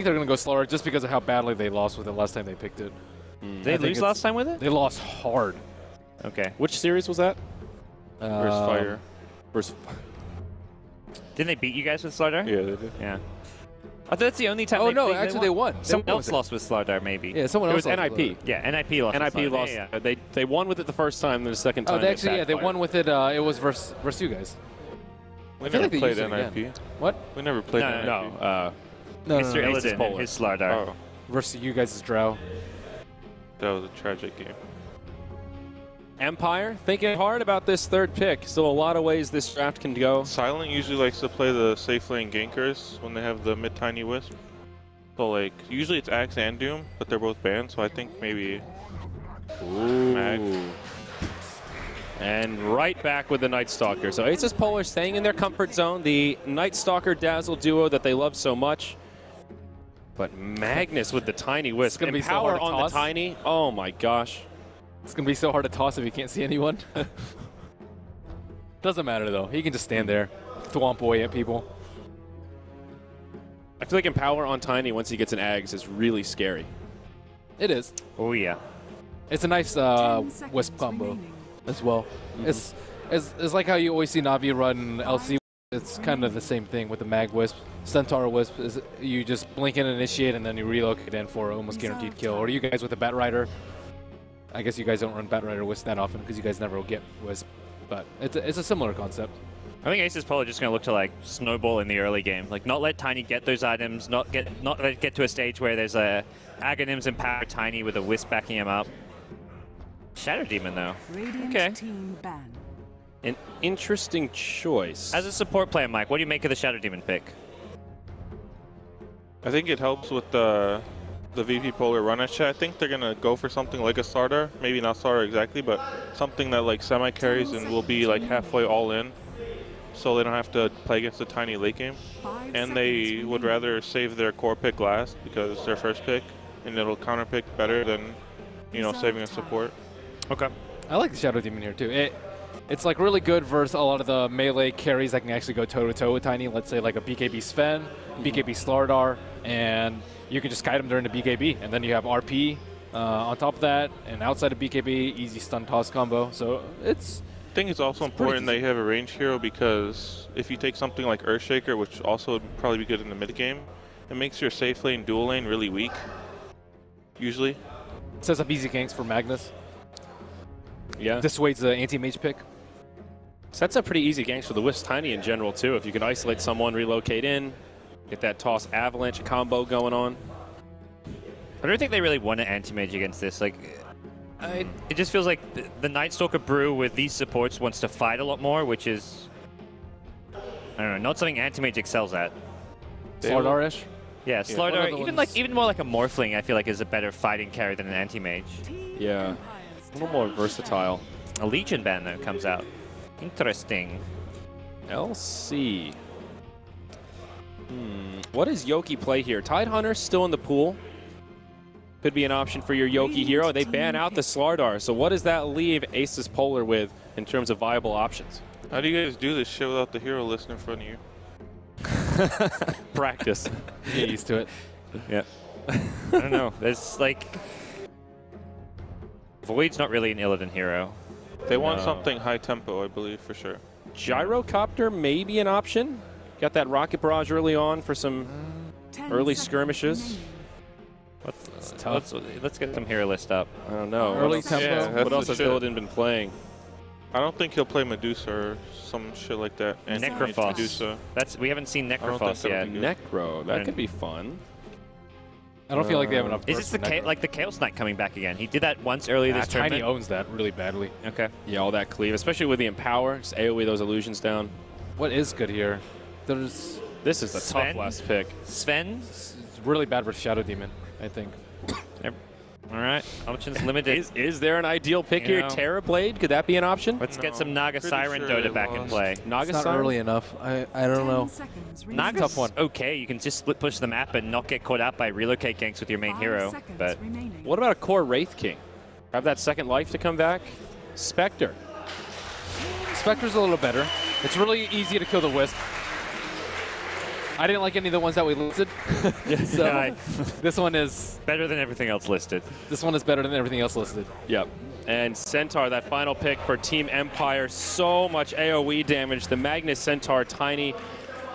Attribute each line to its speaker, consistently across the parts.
Speaker 1: they're going to go slower just because of how badly they lost with it last time they picked it.
Speaker 2: Did they lose last time with it?
Speaker 1: They lost hard.
Speaker 2: Okay.
Speaker 3: Which series was that?
Speaker 4: Versus Fire.
Speaker 2: Didn't they beat you guys with Starladder?
Speaker 4: Yeah, they did.
Speaker 2: Yeah. I thought that's the only time.
Speaker 1: Oh no, actually they won.
Speaker 2: Someone else lost with Starladder, maybe.
Speaker 1: Yeah, someone else.
Speaker 3: It was NIP.
Speaker 2: Yeah, NIP lost.
Speaker 3: NIP lost.
Speaker 2: Yeah.
Speaker 3: They won with it the first time, then the second time.
Speaker 1: Oh, they actually they won with it. It was versus you guys.
Speaker 4: We never played NIP.
Speaker 1: What?
Speaker 4: We never played NIP.
Speaker 1: No,
Speaker 2: Mr. Illidan and his Starladder.
Speaker 4: Oh,
Speaker 1: versus you guys' Drow.
Speaker 4: that was a tragic game.
Speaker 3: Empire thinking hard about this third pick. Still a lot of ways this draft can go.
Speaker 4: Silent usually likes to play the safe lane gankers when they have the mid tiny wisp. So like usually it's Axe and Doom, but they're both banned. So I think maybe Mag.
Speaker 3: And right back with the Night Stalker. So Aces Polar staying in their comfort zone. The Night Stalker Dazzle duo that they love so much. But Magnus with the tiny wisp.
Speaker 1: It's gonna be so
Speaker 3: Power
Speaker 1: hard to
Speaker 3: on
Speaker 1: toss.
Speaker 3: the tiny. Oh my gosh.
Speaker 1: It's going to be so hard to toss if you can't see anyone. Doesn't matter, though. He can just stand there, thwomp away at people.
Speaker 3: I feel like Empower on tiny once he gets an Ags is really scary.
Speaker 1: It is.
Speaker 2: Oh, yeah.
Speaker 1: It's a nice wisp combo as well. It's like how you always see Navi run LC. It's kind of the same thing with the Mag Wisp. Centaur Wisp is you just blink and initiate, and then you relocate in for almost guaranteed kill. Or you guys with the Bat Rider. I guess you guys don't run Bat Rider Wisp that often because you guys never will get Wisp, but it's a similar concept.
Speaker 2: I think Ace is probably just going to look to like snowball in the early game, like not let Tiny get those items, not let it get to a stage where there's a Aghanims and Power Tiny with a Wisp backing him up. Shadow Demon though. Okay.
Speaker 3: An interesting choice.
Speaker 2: As a support player, Mike, what do you make of the Shadow Demon pick?
Speaker 4: I think it helps with the VP Polar run at chat. I think they're gonna go for something like a starter, maybe not starter exactly, but something that like semi carries and will be like halfway all in, so they don't have to play against the tiny late game. And they would rather save their core pick last because their first pick, and it'll counter pick better than, you know, saving a support.
Speaker 2: Okay.
Speaker 1: I like the Shadow Demon here too. It's like really good versus a lot of the melee carries that can actually go toe to toe with Tiny. Let's say like a BKB Sven, BKB Starladder, and you can just kite him during the BKB, and then you have RP on top of that, and outside of BKB, easy stun toss combo. So it's.
Speaker 4: I think it's also important that you have a range hero because if you take something like Earthshaker, which also would probably be good in the mid game, it makes your safe lane dual lane really weak. Usually.
Speaker 1: Sets up easy ganks for Magnus.
Speaker 3: Yeah.
Speaker 1: Dissuades the anti-mage pick.
Speaker 3: Sets up pretty easy ganks for the Wisp Tiny in general too. If you can isolate someone, relocate in, get that toss avalanche combo going on.
Speaker 2: I don't think they really want an anti-mage against this. Like, it just feels like the Night Stalker brew with these supports wants to fight a lot more, which is, I don't know, not something anti-mage excels at.
Speaker 1: Starladder-ish?
Speaker 2: Yeah, Starladder, even more like a Morphling, I feel like is a better fighting carry than an anti-mage.
Speaker 3: Yeah, a little more versatile.
Speaker 2: A Legion ban though comes out. Interesting.
Speaker 3: LC. What does Yoki play here? Tidehunter still in the pool. Could be an option for your Yoki hero. They ban out the Starladder. So what does that leave Aces Polar with in terms of viable options?
Speaker 4: How do you guys do this shit without the hero list in front of you?
Speaker 3: Practice.
Speaker 1: Get used to it.
Speaker 3: Yeah.
Speaker 2: I don't know. There's like... Void's not really an Illidan hero.
Speaker 4: They want something high tempo, I believe, for sure.
Speaker 3: Gyrocopter may be an option. Got that rocket barrage early on for some early skirmishes.
Speaker 2: Let's get some hero list up.
Speaker 3: I don't know.
Speaker 1: Early tempo.
Speaker 4: Yeah,
Speaker 3: what else has Illidan been playing?
Speaker 4: I don't think he'll play Medusa or some shit like that. And
Speaker 2: Necrophos.
Speaker 4: Medusa.
Speaker 2: We haven't seen Necrophos
Speaker 4: that'll
Speaker 2: yet.
Speaker 4: be
Speaker 3: Necro. That could be fun.
Speaker 1: I don't feel like they have enough.
Speaker 2: Is this the Chaos Knight coming back again? He did that once earlier this tournament.
Speaker 1: Tiny owns that really badly.
Speaker 2: Okay.
Speaker 3: Yeah, all that cleave, especially with the Empower. Just AoE those illusions down.
Speaker 1: What is good here? This
Speaker 3: is a tough last pick.
Speaker 2: Sven?
Speaker 1: It's really bad for Shadow Demon, I think.
Speaker 2: All right, options limited.
Speaker 3: Is there an ideal pick here? Terrorblade, could that be an option?
Speaker 2: Let's get some Naga Siren Dota back in play.
Speaker 1: Naga Siren? Not early enough. I don't know.
Speaker 2: Naga's
Speaker 1: tough one.
Speaker 2: Okay, you can just split push the map and not get caught out by relocate ganks with your main hero. But
Speaker 3: what about a core Wraith King? Have that second life to come back? Spectre.
Speaker 1: Spectre's a little better. It's really easy to kill the Wisp. I didn't like any of the ones that we listed. So this one is
Speaker 2: better than everything else listed.
Speaker 1: This one is better than everything else listed.
Speaker 3: Yep. And Centaur, that final pick for Team Empire, so much AoE damage. The Magnus Centaur Tiny.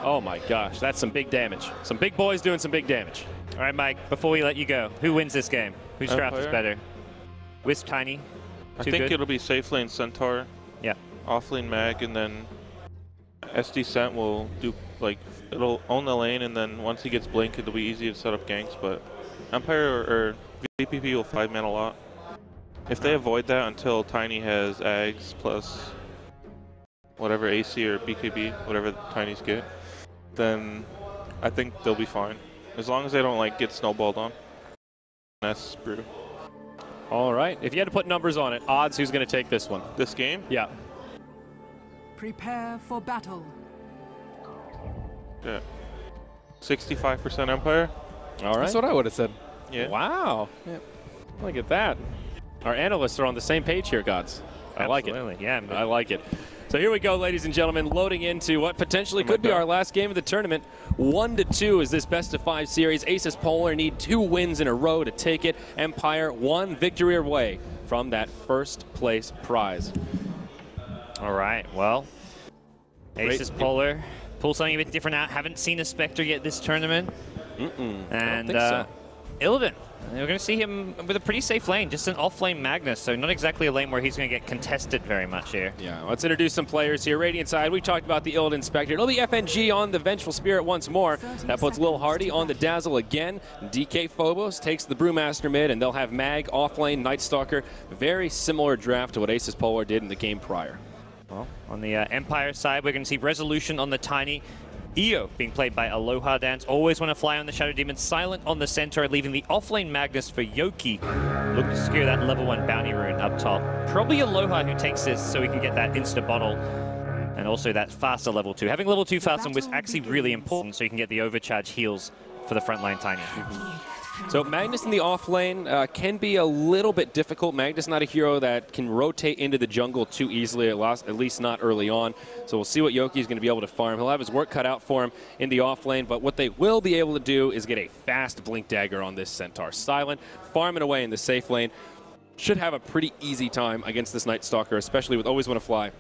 Speaker 3: Oh my gosh, that's some big damage. Some big boys doing some big damage.
Speaker 2: All right, Mike, before we let you go, who wins this game? Whose draft is better? Wisp Tiny?
Speaker 4: I think it'll be safe lane Centaur.
Speaker 2: Yeah.
Speaker 4: Off lane Mag, and then SD Cent will do, like, it'll own the lane, and then once he gets Blink, it'll be easy to set up ganks, but Empire or VPP will 5-man a lot. If they avoid that until Tiny has Ags plus whatever AC or BKB, whatever the Tinies get, then I think they'll be fine. As long as they don't, like, get snowballed on. That's Brew.
Speaker 3: All right. If you had to put numbers on it, odds, who's going to take this one?
Speaker 4: This game?
Speaker 3: Yeah.
Speaker 5: Prepare for battle.
Speaker 4: Yeah. 65% Empire.
Speaker 3: All right.
Speaker 1: That's what I would have said.
Speaker 4: Yeah.
Speaker 3: Wow. Yeah. Look at that. Our analysts are on the same page here, Gods. I like it.
Speaker 2: Yeah,
Speaker 3: I like it. So here we go, ladies and gentlemen, loading into what potentially could be our last game of the tournament. 1-2 is this best-of-5 series. Aces Polar need 2 wins in a row to take it. Empire 1 victory away from that first place prize.
Speaker 2: All right, well, Aces Polar pull something a bit different out. Haven't seen a Spectre yet this tournament.
Speaker 3: And
Speaker 2: I don't think so. Illidan. We're going to see him with a pretty safe lane, just an off-lane Magnus, so not exactly a lane where he's going to get contested very much here. Yeah,
Speaker 3: let's introduce some players here. Radiant side, we talked about the Illidan Spectre. It'll be FNG on the Vengeful Spirit once more. That puts Lil Hardy on the Dazzle again. DK Phobos takes the Brewmaster mid, and they'll have Mag off-lane, Night Stalker. Very similar draft to what Aces Polar did in the game prior.
Speaker 2: Well, on the Empire side, we're going to see Resolution on the Tiny. EO being played by Aloha Dance. Always want to fly on the Shadow Demon. Silent on the Centaur, leaving the offlane Magnus for Yoki. Look to secure that level 1 bounty rune up top. Probably Aloha who takes this so we can get that insta bottle. And also that faster level 2. Having level 2 fast on was actually really important so you can get the overcharge heals for the frontline Tiny.
Speaker 3: So Magnus in the off lane can be a little bit difficult. Magnus not a hero that can rotate into the jungle too easily, at least not early on. So we'll see what Yoki is going to be able to farm. He'll have his work cut out for him in the off lane, but what they will be able to do is get a fast Blink Dagger on this Centaur. Silent, farm it away in the safe lane. Should have a pretty easy time against this Night Stalker, especially with Always Want to Fly.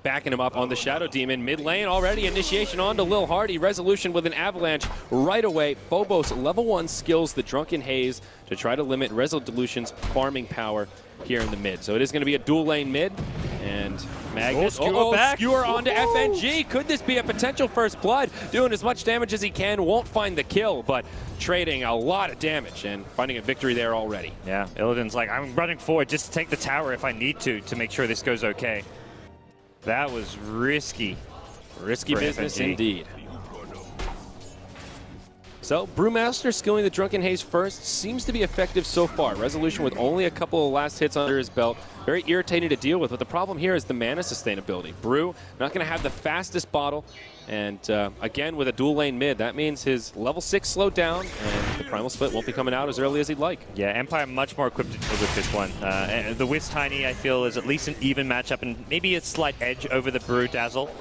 Speaker 3: Backing him up on the Shadow Demon. Mid lane already. Initiation on to Lil Hardy. Resolution with an avalanche right away. Phobos level 1 skills the Drunken Haze to try to limit Resolution's farming power here in the mid. So it is going to be a dual lane mid. And Magnus skewer onto FNG. Could this be a potential first blood? Doing as much damage as he can. Won't find the kill, but trading a lot of damage and finding a victory there already.
Speaker 2: Yeah, Illidan's like, I'm running forward just to take the tower if I need to make sure this goes okay. That was risky.
Speaker 3: Risky business indeed. So, Brewmaster skilling the Drunken Haze first seems to be effective so far. Resolution with only a couple of last hits under his belt. Very irritating to deal with, but the problem here is the mana sustainability. Brew, not going to have the fastest bottle, and again, with a dual lane mid, that means his level 6 slowed down, and the Primal Split won't be coming out as early as he'd like.
Speaker 2: Yeah, Empire much more equipped with this one. The Wisp Tiny, I feel, is at least an even matchup, and maybe a slight edge over the Brew Dazzle.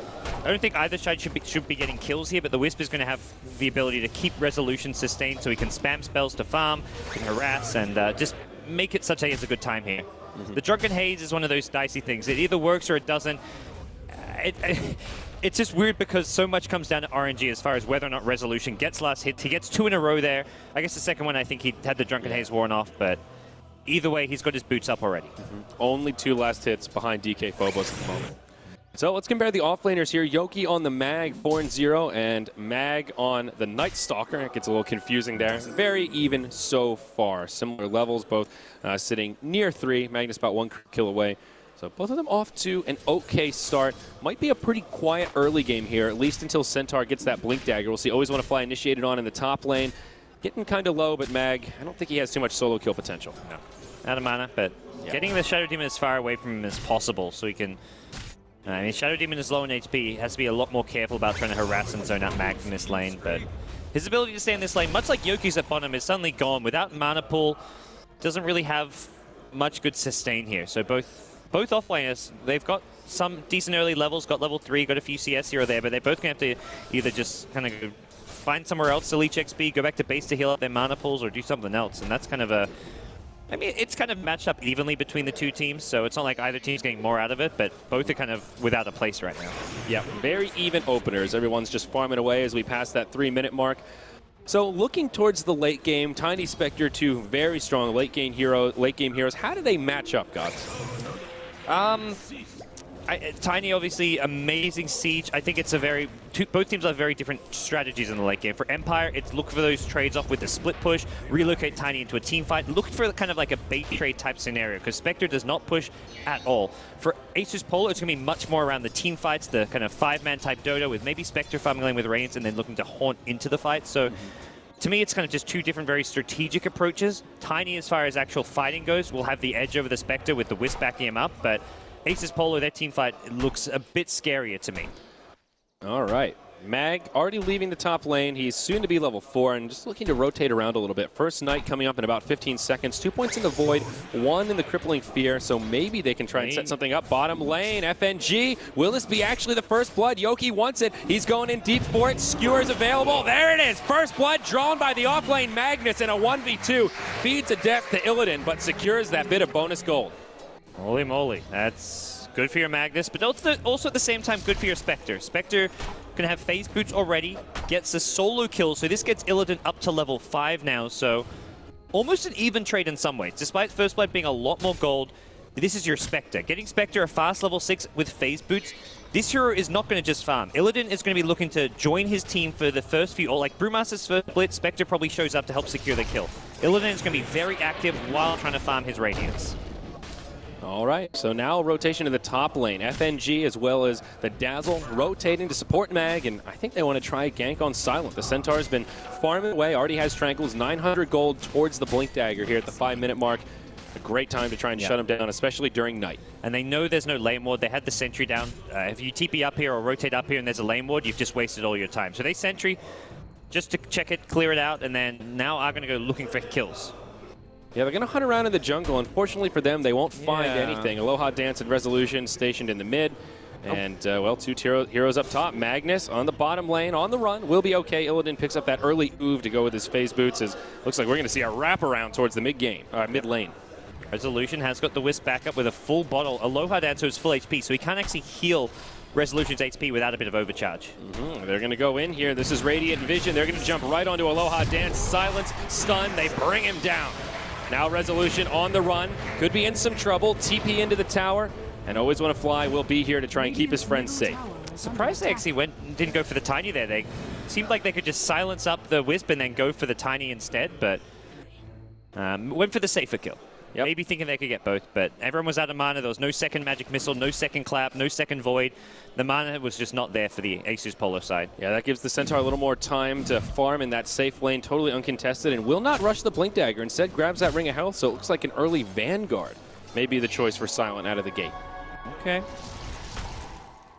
Speaker 2: I don't think either side should be getting kills here, but the Wisp is going to have the ability to keep Resolution sustained so he can spam spells to farm, can harass, and just make it such that he has a good time here. The Drunken Haze is one of those dicey things. It either works or it doesn't. It's just weird because so much comes down to RNG as far as whether or not Resolution gets last hits. He gets 2 in a row there. I guess the second one, I think he had the Drunken Haze worn off, but either way, he's got his boots up already.
Speaker 3: Only 2 last hits behind DK Phobos at the moment. So let's compare the offlaners here. Yoki on the Mag, 4-0, and Mag on the Night Stalker. It gets a little confusing there. Very even so far. Similar levels, both sitting near 3. Magnus about 1 kill away. So both of them off to an okay start. Might be a pretty quiet early game here, at least until Centaur gets that Blink Dagger. We'll see Always Want to Fly initiated on in the top lane. Getting kind of low, but Mag, I don't think he has too much solo kill potential.
Speaker 2: No. Out of mana, but getting the Shadow Demon as far away from him as possible so he can... I mean, Shadow Demon is low in HP. He has to be a lot more careful about trying to harass and zone out Mag in this lane, but his ability to stay in this lane, much like Yoki's at bottom, is suddenly gone. Without mana pool, doesn't really have much good sustain here. So both offlaners, they've got some decent early levels, got level 3, got a few CS here or there, but they're both going to have to either just kind of find somewhere else to leech XP, go back to base to heal up their mana pools, or do something else. And that's kind of a... I mean, it's kind of matched up evenly between the two teams, so it's not like either team's getting more out of it, but both are kind of without a place right now.
Speaker 3: Yeah, very even openers. Everyone's just farming away as we pass that 3-minute mark. So looking towards the late game, Tiny Spectre, two very strong late game heroes. How do they match up, Gods?
Speaker 2: Tiny, obviously, amazing siege. I think it's a both teams have very different strategies in the late game. For Empire, it's look for those trades off with the split push, relocate Tiny into a team fight, look for kind of like a bait trade type scenario, because Spectre does not push at all. For Virtus.Pro, it's going to be much more around the team fights, the kind of 5-man type Dota, with maybe Spectre farming lane with Reigns and then looking to haunt into the fight. So to me, it's kind of just two different very strategic approaches. Tiny, as far as actual fighting goes, will have the edge over the Spectre with the Wisp backing him up, but Virtus.Pro, their team fight looks a bit scarier to me. All
Speaker 3: right. Mag already leaving the top lane. He's soon to be level 4 and just looking to rotate around a little bit. First Knight coming up in about 15 seconds. 2 points in the Void, 1 in the Crippling Fear, so maybe they can try and set something up. Bottom lane, FNG. Will this be actually the first blood? Yoki wants it. He's going in deep for it. Skewer's available. There it is. First blood drawn by the offlane Magnus in a 1v2. Feeds a death to Illidan, but secures that bit of bonus gold.
Speaker 2: Holy moly, that's good for your Magnus, but also at the same time good for your Spectre. Spectre can have phase boots already, gets a solo kill, so this gets Illidan up to level 5 now, so almost an even trade in some ways. Despite First Blood being a lot more gold, this is your Spectre. Getting Spectre a fast level 6 with phase boots, this hero is not going to just farm. Illidan is going to be looking to join his team for the first few, or like Brewmaster's first blitz, Spectre probably shows up to help secure the kill. Illidan is going to be very active while trying to farm his Radiance.
Speaker 3: All right, so now rotation to the top lane. FNG as well as the Dazzle rotating to support Mag, and I think they want to try a gank on Silent. The Centaur's been farming away, already has Tranquils, 900 gold towards the Blink Dagger here at the 5-minute mark. A great time to try and shut him down, especially during night. And they know there's no lane ward. They had the sentry down. If you TP up here or rotate up here and there's a lane ward, you've just wasted all your time. So they sentry just to check it, clear it out, and then now are going to go looking for kills. Yeah, they're going to hunt around in the jungle. Unfortunately for them, they won't find anything. Aloha Dance and Resolution stationed in the mid. And, well, two heroes up top. Magnus on the bottom lane, on the run. Will be okay. Illidan picks up that early oov to go with his phase boots. As looks like we're going to see a wraparound towards the mid lane.
Speaker 2: Resolution has got the Wisp back up with a full bottle. Aloha Dancer is full HP, so he can't actually heal Resolution's HP without a bit of overcharge.
Speaker 3: They're going to go in here. This is Radiant Vision. They're going to jump right onto Aloha Dance. Silence, stun. They bring him down. Now Resolution on the run. Could be in some trouble. TP into the tower. And always want to fly. Will be here to try and keep his friends safe.
Speaker 2: Surprised they actually didn't go for the Tiny there. They seemed like they could just silence up the Wisp and then go for the Tiny instead, but went for the safer kill. Maybe thinking they could get both, but everyone was out of mana. There was no second Magic Missile, no second Clap, no second Void. The mana was just not there for the Virtus.Pro side. Yeah, that gives the Centaur a little more time to farm in that safe lane, totally uncontested, and will not rush the Blink Dagger. Instead, grabs that Ring of Health, so it looks like an early Vanguard may be the choice for Silent out of the gate. Okay.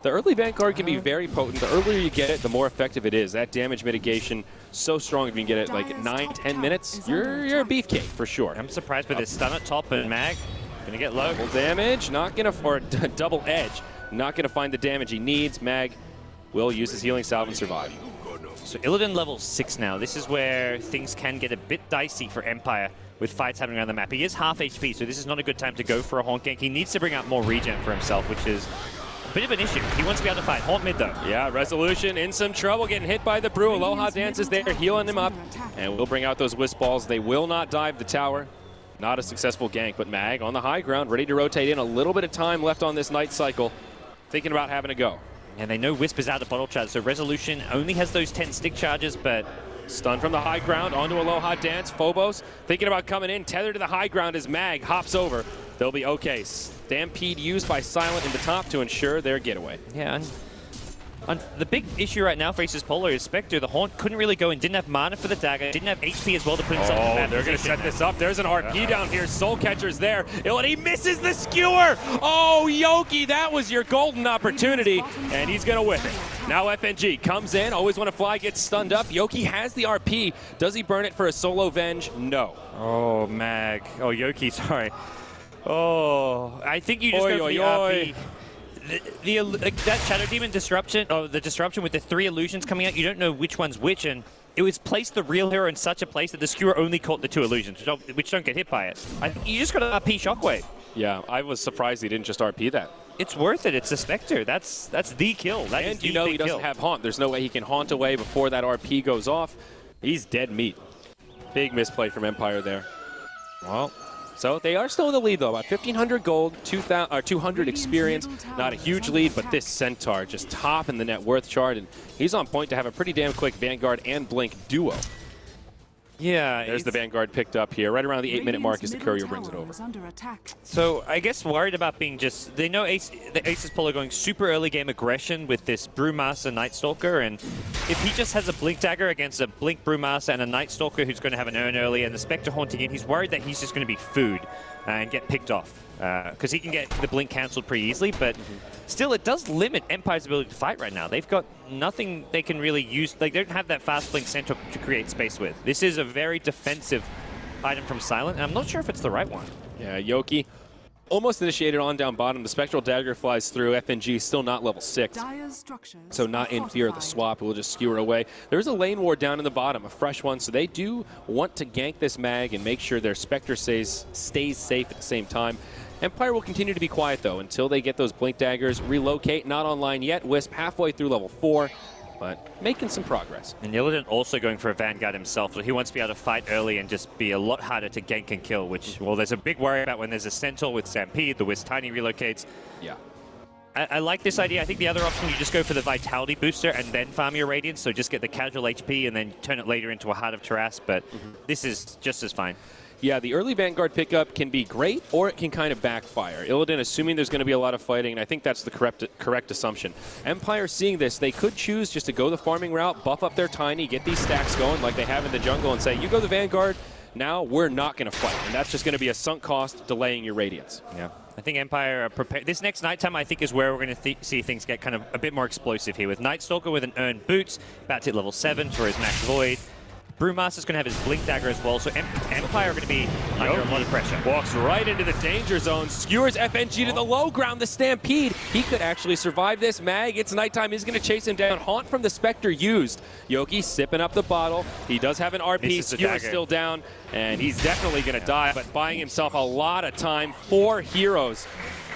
Speaker 3: The early Vanguard can be very potent. The earlier you get it, the more effective it is. That damage mitigation, so strong if you can get it like 9-10 minutes, you're a beefcake for sure.
Speaker 2: I'm surprised by this stun at top and Mag. Gonna get low.
Speaker 3: Double damage, not gonna, or double edge. Not gonna find the damage he needs. Mag will use his healing salve and survive.
Speaker 2: So Illidan level 6 now. This is where things can get a bit dicey for Empire with fights happening around the map. He is half HP, so this is not a good time to go for a Haunt gank. He needs to bring out more regen for himself, which is a bit of an issue. He wants to be able to fight. Haunt mid, though.
Speaker 3: Yeah, Resolution in some trouble, getting hit by the Brew. Aloha Dance is there, healing him up, and we'll bring out those Wisp balls. They will not dive the tower. Not a successful gank, but Mag on the high ground, ready to rotate in. A little bit of time left on this night cycle, thinking about having to go.
Speaker 2: And they know Wisp is out of bottle charge, so Resolution only has those 10 stick charges, but
Speaker 3: stun from the high ground onto Aloha Dance. Phobos thinking about coming in, tethered to the high ground as Mag hops over. They'll be okay. Stampede used by Silent in the top to ensure their getaway.
Speaker 2: Yeah, and the big issue right now for Virtus.Pro is Spectre. The Haunt couldn't really go in, didn't have mana for the dagger, didn't have HP as well to put himself in that
Speaker 3: they're going to set this up. There's an RP down here. Soul Catcher's there. He misses the skewer. Oh, Yoki, that was your golden opportunity, and he's going to whip it. Now FNG comes in, always want to fly, gets stunned up. Yoki has the RP. Does he burn it for a solo venge? No.
Speaker 2: Oh, Mag. Oh, Yoki, sorry. Oh, I think you just go for the RP. like that Shadow Demon disruption, or the disruption with the 3 illusions coming out, you don't know which one's which, and it was placed the real hero in such a place that the skewer only caught the 2 illusions, which don't get hit by it. You just got to RP Shockwave.
Speaker 3: Yeah, I was surprised he didn't just RP that.
Speaker 2: It's worth it. It's a Spectre. That's the kill.
Speaker 3: And you know he doesn't have Haunt. There's no way he can Haunt away before that RP goes off. He's dead meat. Big misplay from Empire there. Well, so they are still in the lead, though. About 1,500 gold, 200 experience. Not a huge lead, but this Centaur just topping the net worth chart, and he's on point to have a pretty damn quick Vanguard and Blink duo.
Speaker 2: Yeah.
Speaker 3: There's the Vanguard picked up here. Right around the 8-minute mark as the courier brings it over.
Speaker 2: So I guess worried about being just... They know the Aces Polar going super early game aggression with this Brewmaster Night Stalker, and if he just has a Blink Dagger against a Blink Brewmaster and a Night Stalker who's going to have an Urn early and the Spectre haunting in, he's worried that he's just going to be food and get picked off. Because he can get the Blink cancelled pretty easily, but still it does limit Empire's ability to fight right now. They've got nothing they can really use. Like, they don't have that fast Blink Centaur to create space with. This is a very defensive item from Silent, and I'm not sure if it's the right one.
Speaker 3: Yeah, Yoki almost initiated on down bottom. The Spectral Dagger flies through. FNG still not level 6, so not in fear of the swap. We'll just skewer away. There's a lane war down in the bottom, a fresh one, so they do want to gank this mag and make sure their Spectre stays safe at the same time. Empire will continue to be quiet, though, until they get those Blink Daggers. Relocate, not online yet. Wisp halfway through level 4, but making some progress.
Speaker 2: And Illidan also going for a Vanguard himself, so he wants to be able to fight early and just be a lot harder to gank and kill, which, well, there's a big worry about when there's a Centaur with Stampede, the Wisp Tiny relocates.
Speaker 3: Yeah.
Speaker 2: I like this idea. I think the other option, you just go for the Vitality booster and then farm your Radiance, so just get the casual HP and then turn it later into a Heart of Taras, but this is just as fine.
Speaker 3: Yeah, the early Vanguard pickup can be great, or it can kind of backfire. Illidan assuming there's going to be a lot of fighting, and I think that's the correct assumption. Empire seeing this, they could choose just to go the farming route, buff up their Tiny, get these stacks going like they have in the jungle, and say, you go the Vanguard, now we're not going to fight. And that's just going to be a sunk cost, delaying your Radiance.
Speaker 2: Yeah. I think Empire are prepared. This next nighttime, I think, is where we're going to see things get kind of a bit more explosive here, with Night Stalker with an Earned Boots, about to hit level 7 for his Max Void. Brewmaster's going to have his Blink Dagger as well, so Empire are going to be under a lot of pressure.
Speaker 3: Walks right into the danger zone, skewers FNG to the low ground, the Stampede. He could actually survive this. Mag, it's nighttime, he's going to chase him down. Haunt from the Spectre used. Yoki sipping up the bottle. He does have an RP, skewer still down, and he's definitely going to die, but buying himself a lot of time. 4 heroes.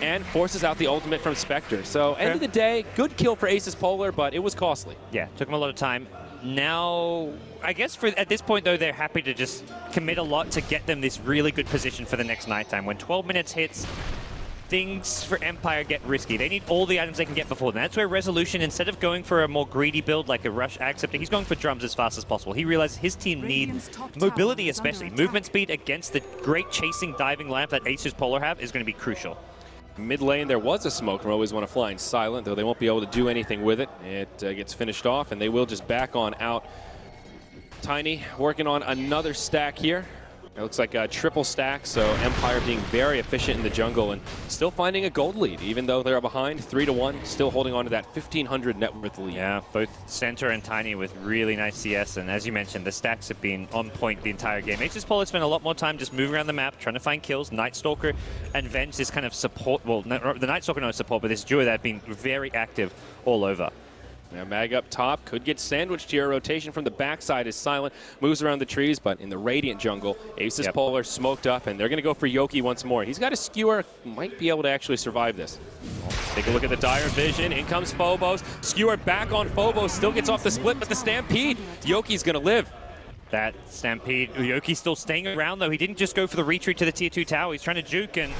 Speaker 3: And forces out the ultimate from Spectre. So, end of the day, good kill for Aces Polar, but it was costly.
Speaker 2: Yeah, took him a lot of time. Now, I guess at this point, though, they're happy to just commit a lot to get them this really good position for the next nighttime. When 12 minutes hits, things for Empire get risky. They need all the items they can get before then. That's where Resolution, instead of going for a more greedy build like a Rush Acceptor, he's going for drums as fast as possible. He realized his team needs mobility, especially. Movement speed against the great chasing diving lamp that Aces Polar have is going to be crucial.
Speaker 3: Mid lane, there was a smoke from always want to fly in silent, though they won't be able to do anything with it. It gets finished off, and they will just back on out. Tiny working on another stack here. It looks like a triple stack, so Empire being very efficient in the jungle and still finding a gold lead, even though they're behind 3-1, still holding on to that 1,500 net worth lead.
Speaker 2: Yeah, both Centaur and Tiny with really nice CS, and as you mentioned, the stacks have been on point the entire game. Aces Polar spent a lot more time just moving around the map, trying to find kills. Night Stalker and Venge, this kind of support, well, the Night Stalker no support, but this duo that have been very active all over.
Speaker 3: Now Mag up top, could get sandwiched here. Rotation from the backside is silent, moves around the trees, but in the Radiant jungle, Aces Polar smoked up, and they're going to go for Yoki once more. He's got a skewer, might be able to actually survive this. Take a look at the dire vision. In comes Phobos. Skewer back on Phobos, still gets off the split, but the Stampede. Yoki's going to live.
Speaker 2: That Stampede, Yoki still staying around, though. He didn't just go for the retreat to the tier 2 tower. He's trying to juke, and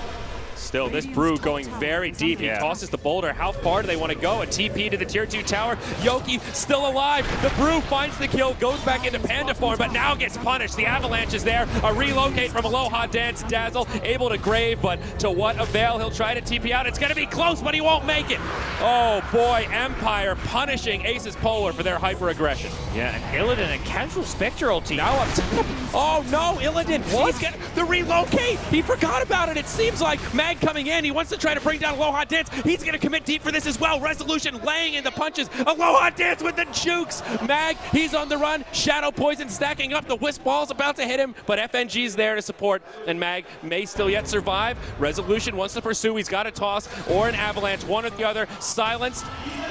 Speaker 2: still, this Brew going very deep. He tosses the boulder. How far do they want to go? A TP to the tier 2 tower. Yoki still alive. The Brew finds the kill, goes back into Panda form, but now gets punished. The Avalanche is there. A relocate from Aloha Dance. Dazzle able to grave, but to what avail? He'll try to TP out. It's going to be close, but he won't make it. Oh boy, Empire punishing Aces Polar for their hyper aggression. Yeah, and Illidan, a casual Spectre ulti.
Speaker 3: Now up top. Oh no, Illidan. What? He's getting the relocate. He forgot about it. It seems like Mag Mag coming in. He wants to try to bring down Aloha Dance. He's going to commit deep for this as well. Resolution laying in the punches. Aloha Dance with the jukes. Mag, he's on the run. Shadow Poison stacking up. The Wisp Ball's about to hit him, but FNG's there to support, and Mag may still yet survive. Resolution wants to pursue. He's got a toss or an avalanche, one or the other. Silenced.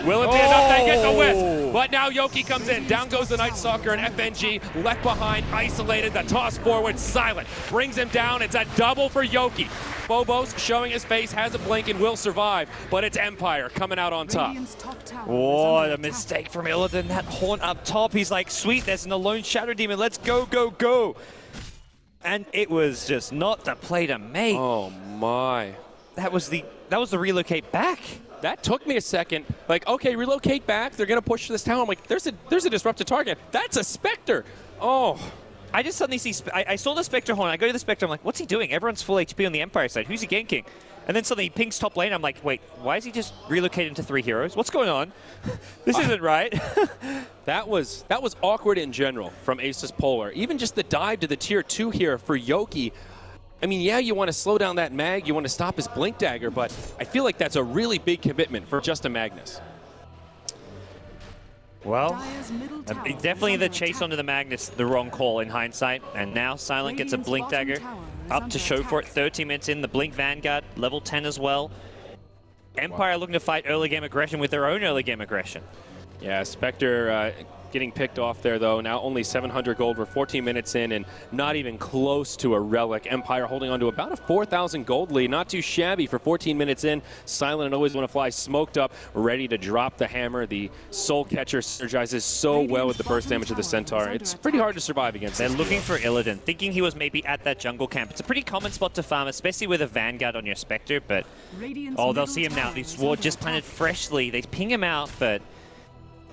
Speaker 3: Will it be enough? They get the Wisp, but now Yoki comes in. Down goes the Night Stalker, and FNG left behind, isolated. The toss forward, silent. Brings him down. It's a double for Yoki. Phobos showing his face, has a blink and will survive, but it's Empire coming out on top.
Speaker 2: Oh, the mistake from Illidan. That Haunt up top. He's like, sweet, there's an alone Shadow Demon. Let's go, go, go. And it was just not the play to make.
Speaker 3: Oh my.
Speaker 2: That was the relocate back.
Speaker 3: That took me a second. Like, okay, relocate back. They're gonna push this tower. I'm like, there's a disrupted target. That's a Spectre. Oh.
Speaker 2: I just suddenly see, I saw the Spectre Horn. I go to the Spectre, I'm like, what's he doing? Everyone's full HP on the Empire side. Who's he ganking? And then suddenly he pings top lane. I'm like, wait, why is he just relocating to 3 heroes? What's going on? This isn't right.
Speaker 3: That was awkward in general from Asus Polar. Even just the dive to the tier 2 here for Yoki. I mean, yeah, you want to slow down that Mag, you want to stop his Blink Dagger, but I feel like that's a really big commitment for just a Magnus.
Speaker 2: Well, definitely the chase onto the Magnus, the wrong call in hindsight. And now Silent gets a Blink Dagger up to show for it. 30 minutes in, the Blink Vanguard, level 10 as well. Empire looking to fight early game aggression with their own early game aggression.
Speaker 3: Yeah, Spectre getting picked off there, though. Now only 700 gold. We're 14 minutes in and not even close to a relic. Empire holding on to about a 4,000 gold lead. Not too shabby for 14 minutes in. Silent and Always Want to Fly smoked up, ready to drop the hammer. The Soul Catcher synergizes so well with the burst damage of the Centaur. It's pretty hard to survive against.
Speaker 2: They're looking for Illidan, thinking he was maybe at that jungle camp. It's a pretty common spot to farm, especially with a Vanguard on your Spectre, but oh, they'll see him now. The Sword just planted freshly. They ping him out, but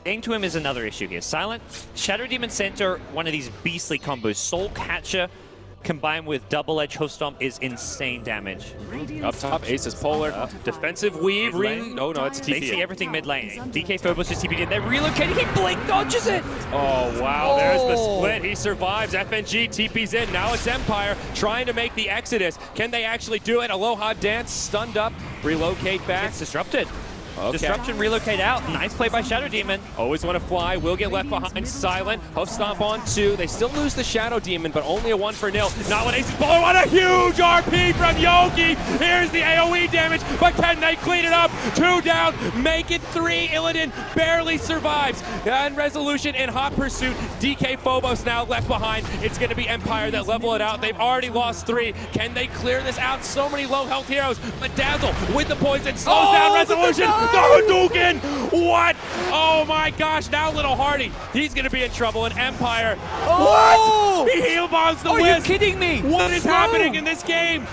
Speaker 2: getting to him is another issue here. Silent, Shadow Demon Centaur, one of these beastly combos. Soul Catcher combined with Double Edge Hoof Stomp is insane damage.
Speaker 3: Up top, Asus Polar. Defensive weave. No, it's a TP.
Speaker 2: They see everything mid lane. DK Phobos is TP'd in. They're relocating. He blink dodges it.
Speaker 3: Oh, wow. There's the split. He survives. FNG TP's in. Now it's Empire trying to make the Exodus. Can they actually do it? Aloha Dance stunned up. Relocate back.
Speaker 2: It's disrupted.
Speaker 3: Okay.
Speaker 2: Disruption, relocate out. Nice play by Shadow Demon.
Speaker 3: Always Want to Fly, will get left behind. Silent, Hoof Stomp on 2. They still lose the Shadow Demon, but only a 1-0. Not when Aces Polar. What a huge RP from Yoki. Here's the AoE damage, but can they clean it up? 2 down, make it 3. Illidan barely survives. And Resolution in hot pursuit. DK Phobos now left behind. It's going to be Empire that level it out. They've already lost 3. Can they clear this out? So many low health heroes, but Dazzle with the poison slows down Resolution. The Hadouken! What? Oh my gosh, now Little Hardy. He's going to be in trouble, and Empire. What? He heal bombs the Wisp.
Speaker 2: Are you kidding me?
Speaker 3: What is happening in this game?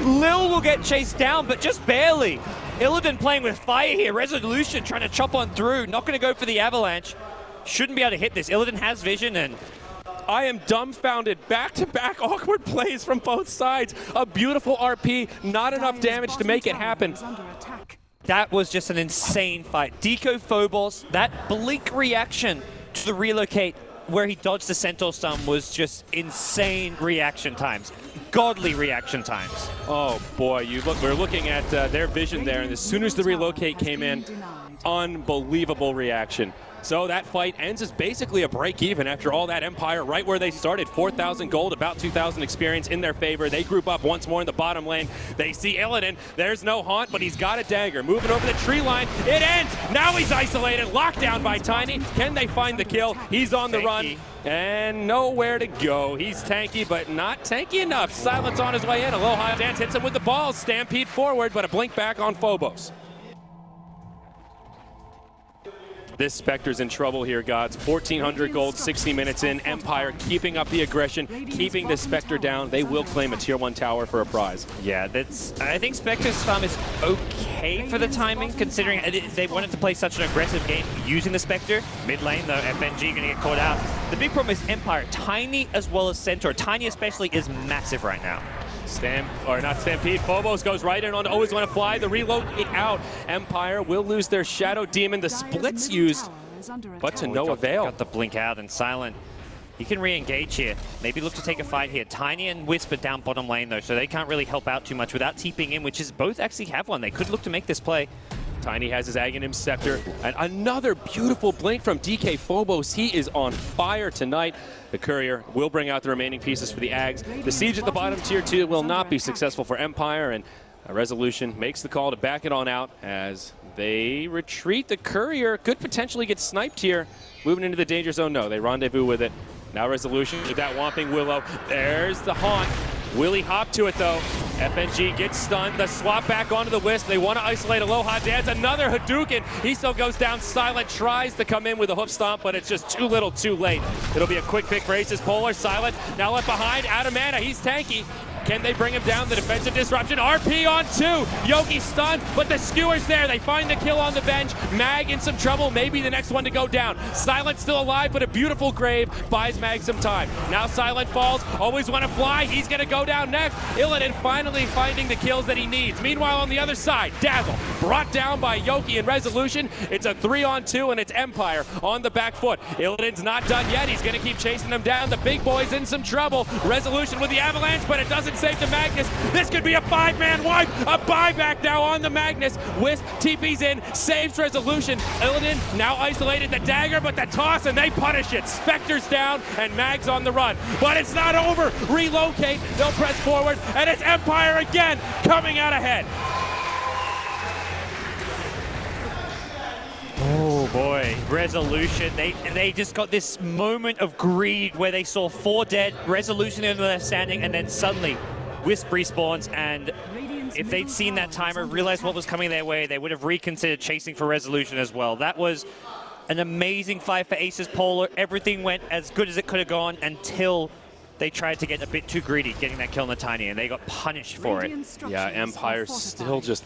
Speaker 2: Lil will get chased down, but just barely. Illidan playing with fire here. Resolution trying to chop on through. Not going to go for the avalanche. Shouldn't be able to hit this. Illidan has vision, and
Speaker 3: I am dumbfounded. Back-to-back awkward plays from both sides. A beautiful RP, not enough damage to make it happen.
Speaker 2: That was just an insane fight. DK Phobos, that blink reaction to the relocate where he dodged the Centaur stun was just insane reaction times. Godly reaction times.
Speaker 3: Oh boy, we're looking at their vision there, and as soon as the relocate came in, unbelievable reaction. So that fight ends as basically a break even after all that. Empire right where they started. 4,000 gold, about 2,000 experience in their favor. They group up once more in the bottom lane. They see Illidan. There's no haunt, but he's got a dagger. Moving over the tree line. It ends. Now he's isolated. Locked down by Tiny. Can they find the kill? He's on the run. And nowhere to go. He's tanky, but not tanky enough. Silence on his way in. Aloha Dance hits him with the ball. Stampede forward, but a blink back on Phobos. This Spectre's in trouble here, gods. 1,400 gold, 60 minutes in. Empire keeping up the aggression, keeping the Spectre down. They will claim a tier 1 tower for a prize.
Speaker 2: Yeah, I think Spectre's farm is okay for the timing, considering they wanted to play such an aggressive game using the Spectre. Mid lane, though, FNG going to get caught out. The big problem is Empire, Tiny as well as Centaur. Tiny especially is massive right now. Not Stampede. Phobos goes right in on Always Want to Fly. The reload out. Empire will lose their Shadow Demon. The splits used, but to no avail. Got the blink out, and Silent He can re-engage here. Maybe look to take a fight here. Tiny and Wisp are down bottom lane though, so they can't really help out too much without TPing in, which is both actually have one. They could look to make this play.
Speaker 3: Tiny has his Aghanim Scepter, and another beautiful blink from DK Phobos. He is on fire tonight. The Courier will bring out the remaining pieces for the Ags. The siege at the bottom tier 2 will not be successful for Empire, and Resolution makes the call to back it on out as they retreat. The Courier could potentially get sniped here. Moving into the danger zone, no, they rendezvous with it. Now Resolution with that Whomping Willow. There's the Haunt. Will he hop to it though? FNG gets stunned. The swap back onto the Wisp. They want to isolate Aloha Dance. Another Hadouken. He still goes down. Silent tries to come in with a hoof stomp, but it's just too little too late. It'll be a quick pick for Aces Polar. Silent now left behind. Out of mana. He's tanky. Can they bring him down? The defensive disruption. RP on 2. Yoki stunned, but the Skewer's there. They find the kill on the bench. Mag in some trouble. Maybe the next one to go down. Silent still alive, but a beautiful grave buys Mag some time. Now Silent falls. Always want to fly. He's going to go down next. Illidan finally finding the kills that he needs. Meanwhile, on the other side, Dazzle brought down by Yoki and Resolution. It's a 3-on-2, and it's Empire on the back foot. Illidan's not done yet. He's going to keep chasing them down. The big boy's in some trouble. Resolution with the avalanche, but it doesn't save the Magnus. This could be a 5-man wipe. A buyback now on the Magnus. Wisp TP's in, saves Resolution. Illidan now isolated the dagger, but the toss, and they punish it. Spectre's down, and Mag's on the run. But it's not over. Relocate. They'll press forward, and it's Empire again coming out ahead. Oh boy, Resolution, they just got this moment of greed where they saw 4 dead, Resolution in their standing, and then suddenly Wisp respawns, and if they'd seen that timer, realized what was coming their way, they would have reconsidered chasing for Resolution as well. That was an amazing fight for Aces Polar. Everything went as good as it could have gone until they tried to get a bit too greedy, getting that kill on the Tiny, and they got punished for it. Yeah, Empire still just,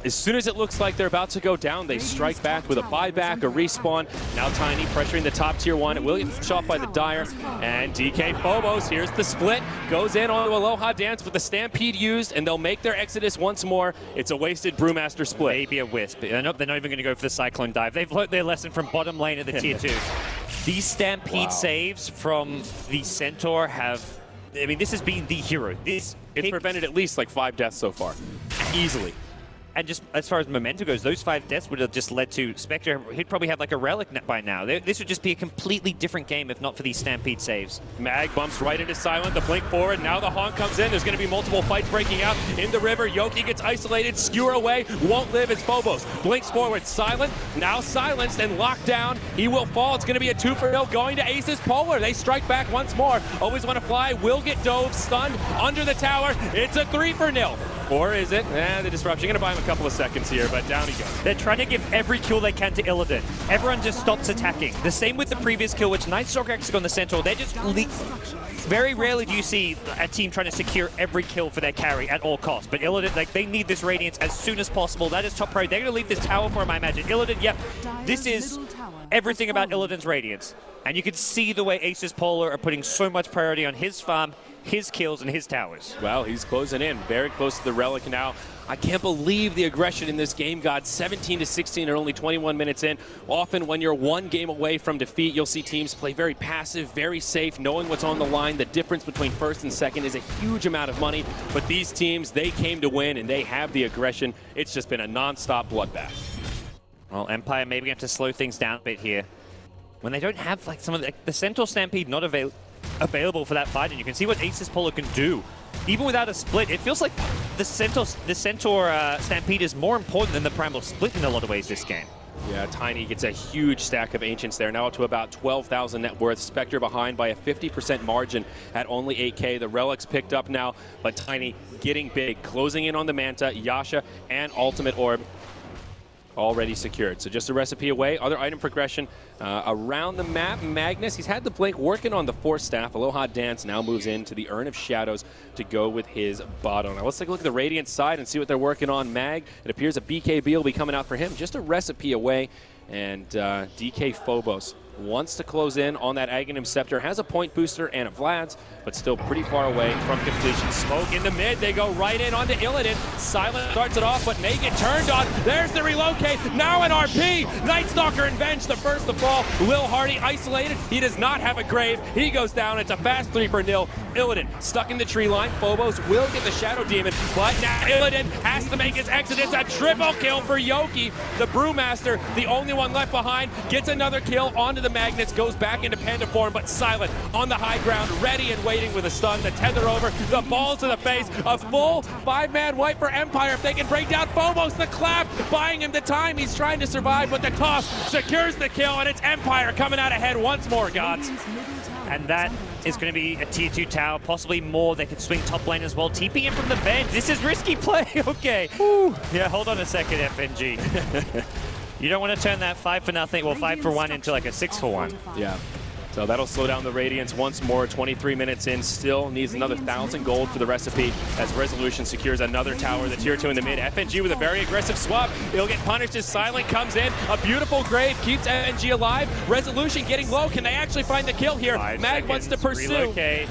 Speaker 3: as soon as it looks like they're about to go down, they strike back with a buyback, a respawn. Now Tiny pressuring the top tier 1. It will get shot by the Dire, and DK Phobos, here's the split, goes in onto Aloha Dance with the Stampede used, and they'll make their exodus once more. It's a wasted Brewmaster split.
Speaker 2: Maybe a Wisp. They're not even going to go for the Cyclone Dive. They've learned their lesson from bottom lane at the tier 2. These Stampede saves from the Centaur have, I mean, this has been the hero. It's
Speaker 3: prevented at least like 5 deaths so far, easily.
Speaker 2: And just as far as momentum goes, those 5 deaths would have just led to Spectre. He'd probably have like a relic by now. This would just be a completely different game if not for these Stampede saves.
Speaker 3: Mag bumps right into Silent, the blink forward. Now the Haunt comes in. There's going to be multiple fights breaking out in the river. Yoki gets isolated, skewer away, won't live as Phobos. Blinks forward, Silent, now silenced and locked down. He will fall. It's going to be a 2-for-0 going to Aces Polar. They strike back once more. Always want to fly, will get dove, stunned under the tower. It's a 3-for-0. Or is it? The disruption. Going to buy him a couple of seconds here, but down he goes.
Speaker 2: They're trying to give every kill they can to Illidan. Everyone just stops attacking. The same with the previous kill, which Nightstalker actually on the Centaur. They're just very rarely do you see a team trying to secure every kill for their carry at all costs. But Illidan, like, they need this Radiance as soon as possible. That is top priority. They're going to leave this tower for him, I imagine. Illidan, yep, this is everything about Illidan's Radiance. And you can see the way Aces Polar are putting so much priority on his farm, his kills, and his towers.
Speaker 3: Well, he's closing in, very close to the Relic now. I can't believe the aggression in this game, God. 17-16 and only 21 minutes in. Often when you're 1 game away from defeat, you'll see teams play very passive, very safe, knowing what's on the line. The difference between first and second is a huge amount of money. But these teams, they came to win, and they have the aggression. It's just been a non-stop bloodbath.
Speaker 2: Well, Empire maybe going to slow things down a bit here. When they don't have like some of the Centaur Stampede not available for that fight, and you can see what Aces Polar can do. Even without a split, it feels like the Centaur Stampede is more important than the Primal Split in a lot of ways this game.
Speaker 3: Yeah, Tiny gets a huge stack of Ancients there, now up to about 12,000 net worth. Spectre behind by a 50% margin at only 8K. The Relic's picked up now, but Tiny getting big, closing in on the Manta, Yasha, and Ultimate Orb already secured. So just a recipe away. Other item progression around the map. Magnus, he's had the blink working on the Force Staff. Aloha Dance now moves into the Urn of Shadows to go with his bottom. Now let's take a look at the Radiant side and see what they're working on. Mag, it appears a BKB will be coming out for him. Just a recipe away. And DK Phobos wants to close in on that Aghanim Scepter, has a point booster and a Vlad's, but still pretty far away from completion. Smoke into mid, they go right in onto Illidan. Silent starts it off, but may get turned on. There's the relocate, now an RP. Night Stalker and Venge, the first to fall. Lil Hardy isolated, he does not have a grave. He goes down, it's a fast 3-for-0. Illidan stuck in the tree line. Phobos will get the Shadow Demon, but now Illidan has to make his exodus. A triple kill for Yoki. The Brewmaster, the only one left behind, gets another kill onto the Magnets, goes back into Panda form, but Silent on the high ground, ready and waiting with a stun. The tether over, the balls to the face, a full 5-man wipe for Empire. If they can break down Phobos, the clap, buying him the time. He's trying to survive, but the toss secures the kill, and it's Empire coming out ahead once more, gods.
Speaker 2: And that is going to be a tier 2 tower, possibly more. They could swing top lane as well. TP in from the bench. This is risky play. Okay. Whew. Yeah, hold on a second, FNG. You don't want to turn that 5-for-0, well, 5-for-1 into like a 6-for-1.
Speaker 3: Yeah. So that'll slow down the Radiance once more. 23 minutes in, still needs another 1,000 gold for the recipe as Resolution secures another tower. The tier 2 in the mid. FNG with a very aggressive swap. He'll get punished as Silent comes in. A beautiful grave keeps FNG alive. Resolution getting low. Can they actually find the kill here? Mag wants to pursue.
Speaker 2: Relocate.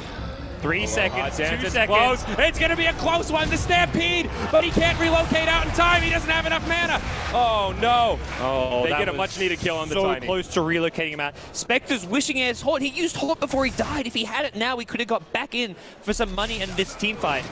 Speaker 2: 3 seconds, 2 seconds.
Speaker 3: Close. It's going to be a close one. The Stampede, but he can't relocate out in time. He doesn't have enough mana. Oh, no.
Speaker 2: Oh,
Speaker 3: they get a much-needed kill on the
Speaker 2: so
Speaker 3: Tiny.
Speaker 2: Close to relocating him out. Spectre's wishing his Haunt. He used Haunt before he died. If he had it now, he could have got back in for some money in this team fight.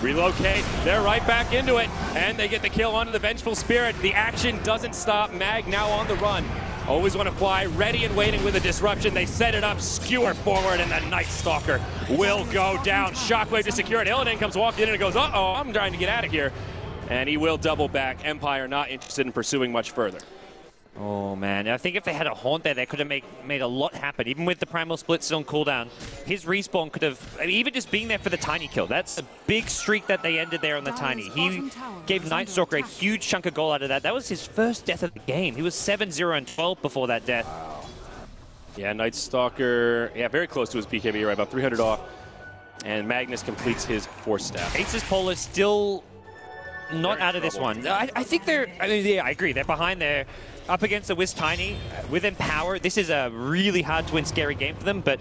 Speaker 3: Relocate, they're right back into it, and they get the kill onto the Vengeful Spirit. The action doesn't stop. Mag now on the run. Always want to fly, ready and waiting with a disruption. They set it up, skewer forward, and the Night Stalker will go down. Shockwave to secure it. Illidan comes walking in and goes, uh-oh, I'm trying to get out of here. And he will double back. Empire not interested in pursuing much further.
Speaker 2: Oh, man. I think if they had a Haunt there, they could have made a lot happen. Even with the Primal Split still on cooldown, his respawn could have, I mean, even just being there for the Tiny kill, that's a big streak that they ended there on the Tiny. He gave Night Stalker a huge chunk of goal out of that. That was his first death of the game. He was 7-0 and 12 before that death.
Speaker 3: Wow. Yeah, Night Stalker, yeah, very close to his BKB, right? About 300 off. And Magnus completes his 4-staff.
Speaker 2: Aces Polar still not out of this one. I think they're, I mean, yeah, I agree. They're behind there. Up against the Wisp Tiny, with Empower, this is a really hard to win scary game for them, but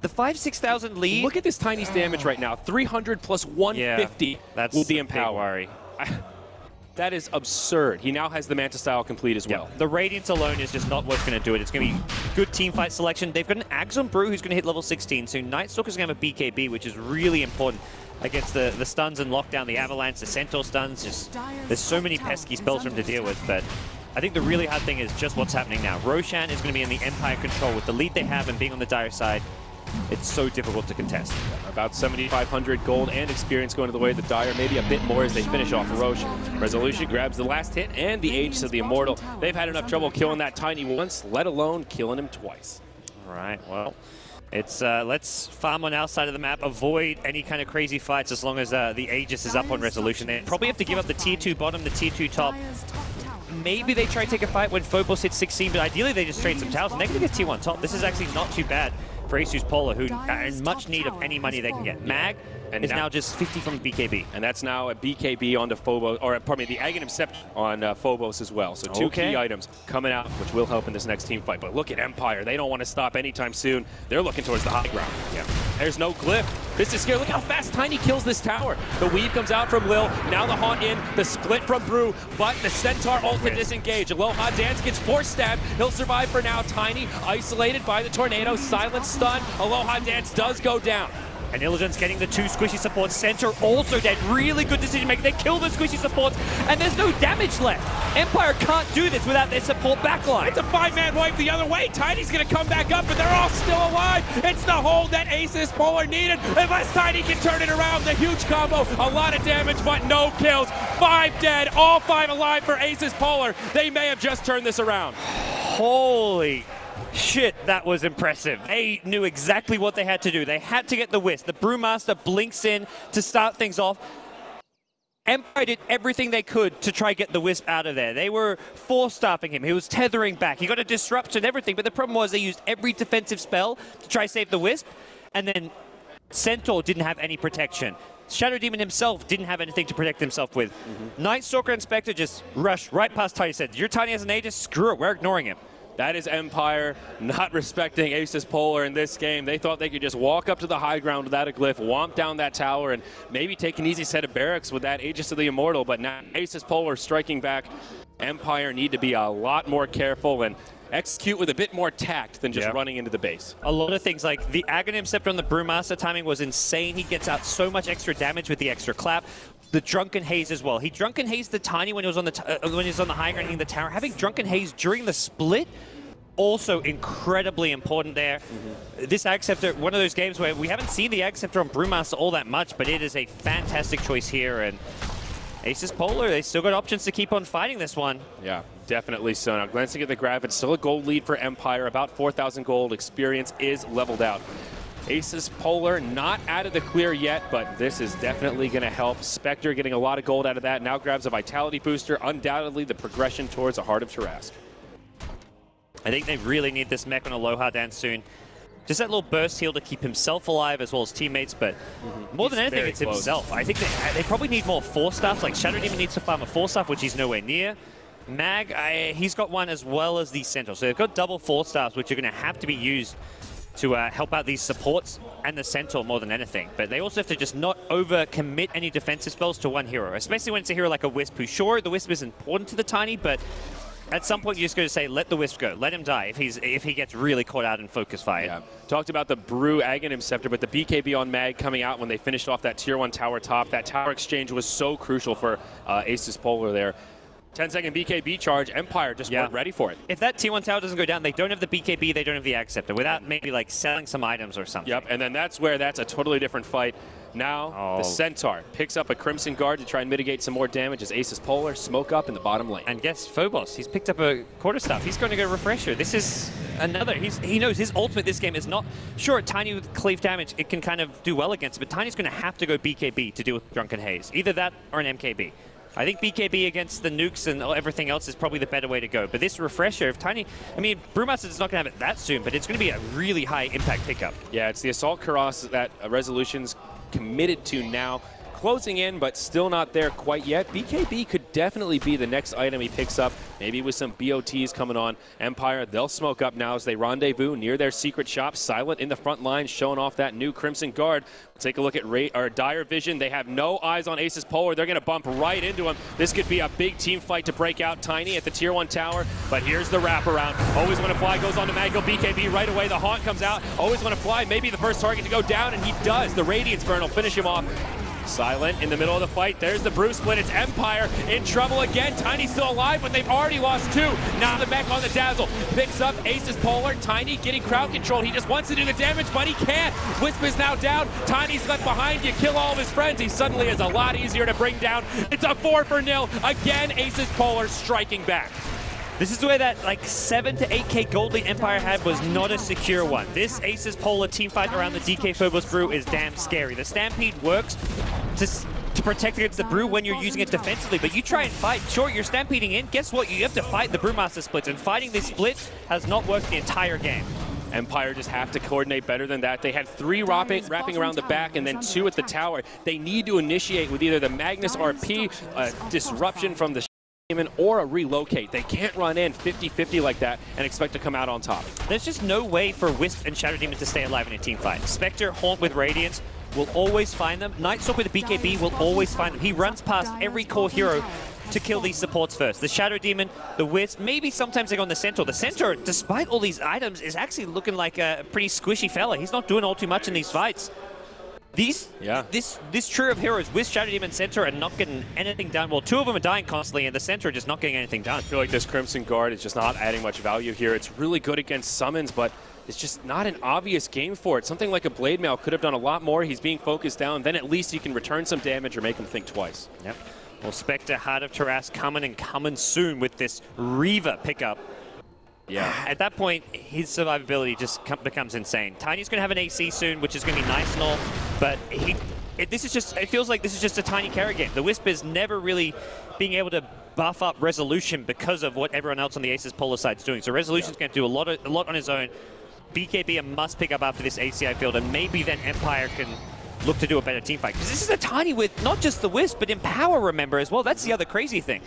Speaker 2: the 5,000-6,000 lead...
Speaker 3: Look at this Tiny's damage right now, 300 plus 150
Speaker 2: that's
Speaker 3: will be Empower.
Speaker 2: Worry.
Speaker 3: That is absurd. He now has the Manta Style complete as well.
Speaker 2: The Radiance alone is just not what's going to do it. It's going to be good team fight selection. They've got an Axon Brew who's going to hit level 16, so Night Stalker's going to have a BKB, which is really important against the stuns and lockdown, the Avalanche, the Centaur stuns. Just, there's so many pesky spells for him to deal with, but I think the really hard thing is just what's happening now. Roshan is going to be in the Empire control with the lead they have and being on the Dire side. It's so difficult to contest.
Speaker 3: About 7,500 gold and experience going to the way of the Dire, maybe a bit more as they finish off Roche. Resolution grabs the last hit and the Aegis of the Immortal. They've had enough trouble killing that Tiny once, let alone killing him twice.
Speaker 2: All right, well, it's let's farm on our side of the map, avoid any kind of crazy fights as long as the Aegis is up on Resolution. They probably have to give up the tier 2 bottom, the tier 2 top. Maybe they try to take a fight when Phobos hits 16, but ideally they just trade some towers and they're going to get tier 1 top. This is actually not too bad for Asus Polar, who are in much need of any money they can get. Mag is now just 50 from BKB.
Speaker 3: And that's now a BKB onto Phobos, or pardon me, the Aghanim Scepter on Phobos as well. So two key items coming out, which will help in this next team fight. But look at Empire. They don't want to stop anytime soon. They're looking towards the high ground. Yeah. There's no glyph. This is scary. Look how fast Tiny kills this tower. The weave comes out from Lil. Now the Haunt in. The split from Brew. But the Centaur ult to disengage. Aloha Dance gets force stabbed. He'll survive for now. Tiny isolated by the tornado. Silent stun. Aloha Dance does go down.
Speaker 2: And Illidan's getting the 2 squishy supports. Centaur also dead. Really good decision making. They kill the squishy supports, and there's no damage left. Empire can't do this without their support backline.
Speaker 3: It's a 5-man wipe the other way. Tiny's going to come back up, but they're all still alive. It's the hold that Asus Polar needed. Unless Tiny can turn it around. The huge combo. A lot of damage, but no kills. 5 dead. All 5 alive for Asus Polar. They may have just turned this around.
Speaker 2: Holy shit, that was impressive. They knew exactly what they had to do. They had to get the Wisp. The Brewmaster blinks in to start things off. Empire did everything they could to try get the Wisp out of there. They were force-staffing him. He was tethering back. He got a disruption and everything, but the problem was they used every defensive spell to try save the Wisp, and then Centaur didn't have any protection. Shadow Demon himself didn't have anything to protect himself with. Night Stalker and Spectre just rushed right past Tiny. Said, your Tiny has an Aegis, screw it, we're ignoring him.
Speaker 3: That is Empire not respecting Aces Polar in this game. They thought they could just walk up to the high ground without a glyph, womp down that tower, and maybe take an easy set of barracks with that Aegis of the Immortal. But now Aces Polar striking back. Empire need to be a lot more careful and execute with a bit more tact than just running into the base.
Speaker 2: A lot of things like the Aghanim Scepter on the Brewmaster timing was insane. He gets out so much extra damage with the extra clap. The Drunken Haze as well. He Drunken Haze the Tiny when he was on the high ground in the tower. Having Drunken Haze during the split, also incredibly important there. This Ag Scepter, one of those games where we haven't seen the Ag Scepter on Brewmaster all that much, but it is a fantastic choice here. And Aces Polar, they still got options to keep on fighting this one. Yeah,
Speaker 3: definitely so. Now, glancing at the graph, it's still a gold lead for Empire, about 4,000 gold. Experience is leveled out. Aces Polar not out of the clear yet, but this is definitely going to help. Spectre getting a lot of gold out of that. Now grabs a Vitality booster. Undoubtedly the progression towards the Heart of Tarask.
Speaker 2: I think they really need this mech on Aloha dance soon. Just that little burst heal to keep himself alive as well as teammates, but more than anything, it's himself. I think they probably need more 4-staffs. Like Shadow Demon needs to farm a 4-staff, which he's nowhere near. Mag, he's got one as well as the Centaur. So they've got double 4-staffs, which are going to have to be used to help out these supports and the Centaur more than anything. But they also have to just not over-commit any defensive spells to one hero, especially when it's a hero like a Wisp, who sure, the Wisp is important to the Tiny, but at some point you just got to say, let the Wisp go. Let him die if he gets really caught out in focus fire.
Speaker 3: Yeah. Talked about the Brew Aghanim Scepter, but the BKB on Mag coming out when they finished off that Tier 1 tower top. That tower exchange was so crucial for Aces Polar there. 10-second BKB charge, Empire just weren't ready for it.
Speaker 2: If that Tier 1 tower doesn't go down, they don't have the BKB, they don't have the Ag Scepter, without maybe like selling some items or something.
Speaker 3: Yep, and then that's where that's a totally different fight. Now, the Centaur picks up a Crimson Guard to try and mitigate some more damage as Aces Polar smoke up in the bottom lane.
Speaker 2: And guess Phobos, he's picked up a Quarterstaff. He's going to go Refresher. This is another, he knows his ultimate this game is not, sure, Tiny with cleave damage, it can kind of do well against it, but Tiny's going to have to go BKB to deal with Drunken Haze. Either that or an MKB. I think BKB against the nukes and everything else is probably the better way to go. But this Refresher, if Tiny, I mean, Brewmaster's not going to have it that soon, but it's going to be a really high impact pickup.
Speaker 3: Yeah, it's the Assault Cuirass that Resolution's committed to now. Closing in, but still not there quite yet. BKB could definitely be the next item he picks up, maybe with some BOTs coming on. Empire, they'll smoke up now as they rendezvous near their secret shop. Silent in the front line, showing off that new Crimson Guard. Take a look at Dire Vision. They have no eyes on Aces Polar. They're going to bump right into him. This could be a big team fight to break out. Tiny at the Tier 1 tower, but here's the wraparound. Always Want to Fly goes on to Mag, go BKB right away. The Haunt comes out. Always Want to Fly, maybe the first target to go down, and he does. The Radiance Burn will finish him off. Silent in the middle of the fight. There's the Brew split. It's Empire in trouble again. Tiny still alive, but they've already lost 2. Now the mech on the Dazzle picks up Aces Polar. Tiny getting crowd control. He just wants to do the damage, but he can't. Wisp is now down. Tiny's left behind. You kill all of his friends. He suddenly is a lot easier to bring down. It's a 4-0. Again, Aces Polar striking back.
Speaker 2: This is where that like 7 to 8k gold lead Empire had was not a secure one. This Aces Polar team fight around the DK Phobos Brew is damn scary. The Stampede works to protect against the Brew when you're using it defensively, but you try and fight. Sure, you're stampeding in. Guess what? You have to fight the Brewmaster splits, and fighting this split has not worked the entire game.
Speaker 3: Empire just have to coordinate better than that. They had 3 wrapping around the back and then 2 at the tower. They need to initiate with either the Magnus RP, a disruption from the or a relocate. They can't run in 50-50 like that and expect to come out on top.
Speaker 2: There's just no way for Wisp and Shadow Demon to stay alive in a team fight. Spectre, Haunt with Radiance will always find them. Nightstalk with the BKB will always find them. He runs past every core hero to kill these supports first. The Shadow Demon, the Wisp, maybe sometimes they go on the Centaur. The Centaur, despite all these items, is actually looking like a pretty squishy fella. He's not doing all too much in these fights. This trio of heroes with Shadow Demon and Centaur are not getting anything done. Well, 2 of them are dying constantly, and the Centaur are just not getting anything done.
Speaker 3: I feel like this Crimson Guard is just not adding much value here. It's really good against summons, but it's just not an obvious game for it. Something like a Blade Mail could have done a lot more. He's being focused down. Then at least you can return some damage or make him think twice.
Speaker 2: Yep. Well, Spectre, Heart of Tarask coming soon with this Reaver pickup. Yeah. At that point, his survivability just becomes insane. Tiny's going to have an AC soon, which is going to be nice and all, but it feels like this is just a Tiny carry game. The Wisp is never really being able to buff up Resolution because of what everyone else on the Aces Polar side is doing. So Resolution's going to do a lot on his own. BKB a must pick up after this ACI field, and maybe then Empire can look to do a better team fight. Because this is a Tiny with not just the Wisp, but Empower, remember, as well. That's the other crazy thing.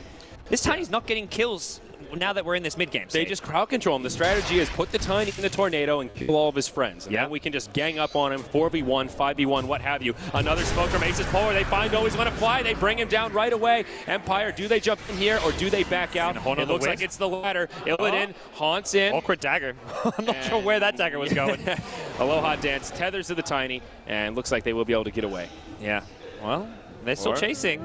Speaker 2: This Tiny's not getting kills now that we're in this mid-game
Speaker 3: They just crowd control him. The strategy is put the Tiny in the tornado and kill all of his friends. And then we can just gang up on him, 4v1, 5v1, what have you. Another smoke from Aces Polar. They find always want to fly. They bring him down right away. Empire, do they jump in here or do they back out? It looks like it's the latter. Illidan haunts in.
Speaker 2: Awkward dagger. I'm not sure where that dagger was going.
Speaker 3: Aloha Dance tethers to the Tiny and looks like they will be able to get away.
Speaker 2: Yeah. Well, they're still chasing.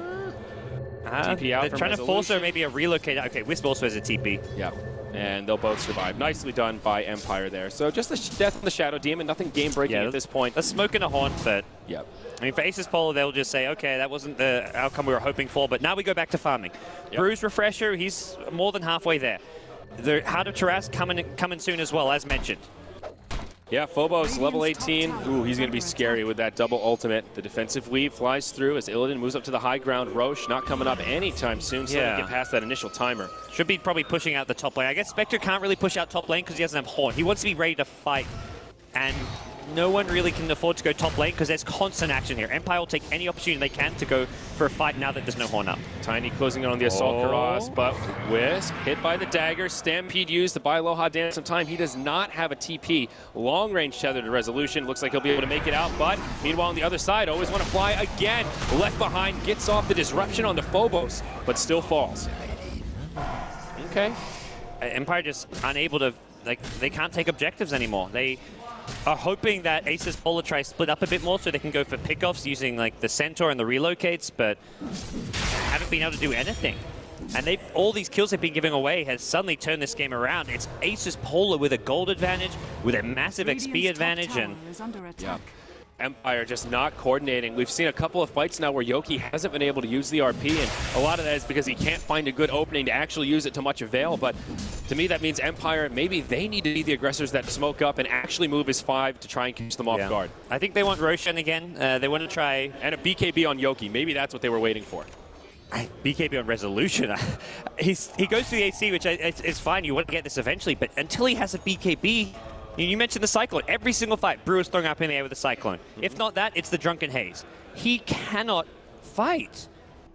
Speaker 3: TP out
Speaker 2: they're trying to force her maybe a relocate. Okay, Wisp also has a TP.
Speaker 3: Yeah, and they'll both survive. Nicely done by Empire there. So just the death of the Shadow Demon, nothing game-breaking at this point.
Speaker 2: A smoke and a haunt, but
Speaker 3: yep.
Speaker 2: I mean, for Aces Polar, they'll just say, okay, that wasn't the outcome we were hoping for, but now we go back to farming. Bruise Refresher, he's more than halfway there. The Heart of Tarrasque coming soon as well, as mentioned.
Speaker 3: Yeah, Phobos, level 18. Ooh, he's going to be scary with that double ultimate. The defensive weave flies through as Illidan moves up to the high ground. Roche not coming up anytime soon, so he can get past that initial timer.
Speaker 2: Should be probably pushing out the top lane. I guess Spectre can't really push out top lane because he doesn't have Haunt. He wants to be ready to fight, and no one really can afford to go top lane because there's constant action here. Empire will take any opportunity they can to go for a fight now that there's no Horn up.
Speaker 3: Tiny closing on the Assault Cuirass, but Wisp hit by the dagger. Stampede used to buy Aloha Dance some time. He does not have a TP. Long range tether to Resolution. Looks like he'll be able to make it out, but meanwhile on the other side, always want to fly again. Left behind, gets off the disruption on the Phobos, but still falls. Okay.
Speaker 2: Empire just unable to, like, they can't take objectives anymore. They are hoping that Aces Polar try split up a bit more so they can go for pickoffs using like the Centaur and the relocates, but haven't been able to do anything. And all these kills they've been giving away has suddenly turned this game around. It's Aces Polar with a gold advantage, with a massive XP advantage, and
Speaker 3: Empire just not coordinating. We've seen a couple of fights now where Yoki hasn't been able to use the RP, and a lot of that is because he can't find a good opening to actually use it to much avail. But to me, that means Empire, maybe they need to be the aggressors that smoke up and actually move his 5 to try and catch them off guard.
Speaker 2: I think they want Roshan again. They want to try...
Speaker 3: And a BKB on Yoki. Maybe that's what they were waiting for.
Speaker 2: BKB on Resolution. He goes to the AC, which is fine. You want to get this eventually, but until he has a BKB... You mentioned the Cyclone. Every single fight, Brewer's throwing up in the air with the Cyclone. If not that, it's the Drunken Haze. He cannot fight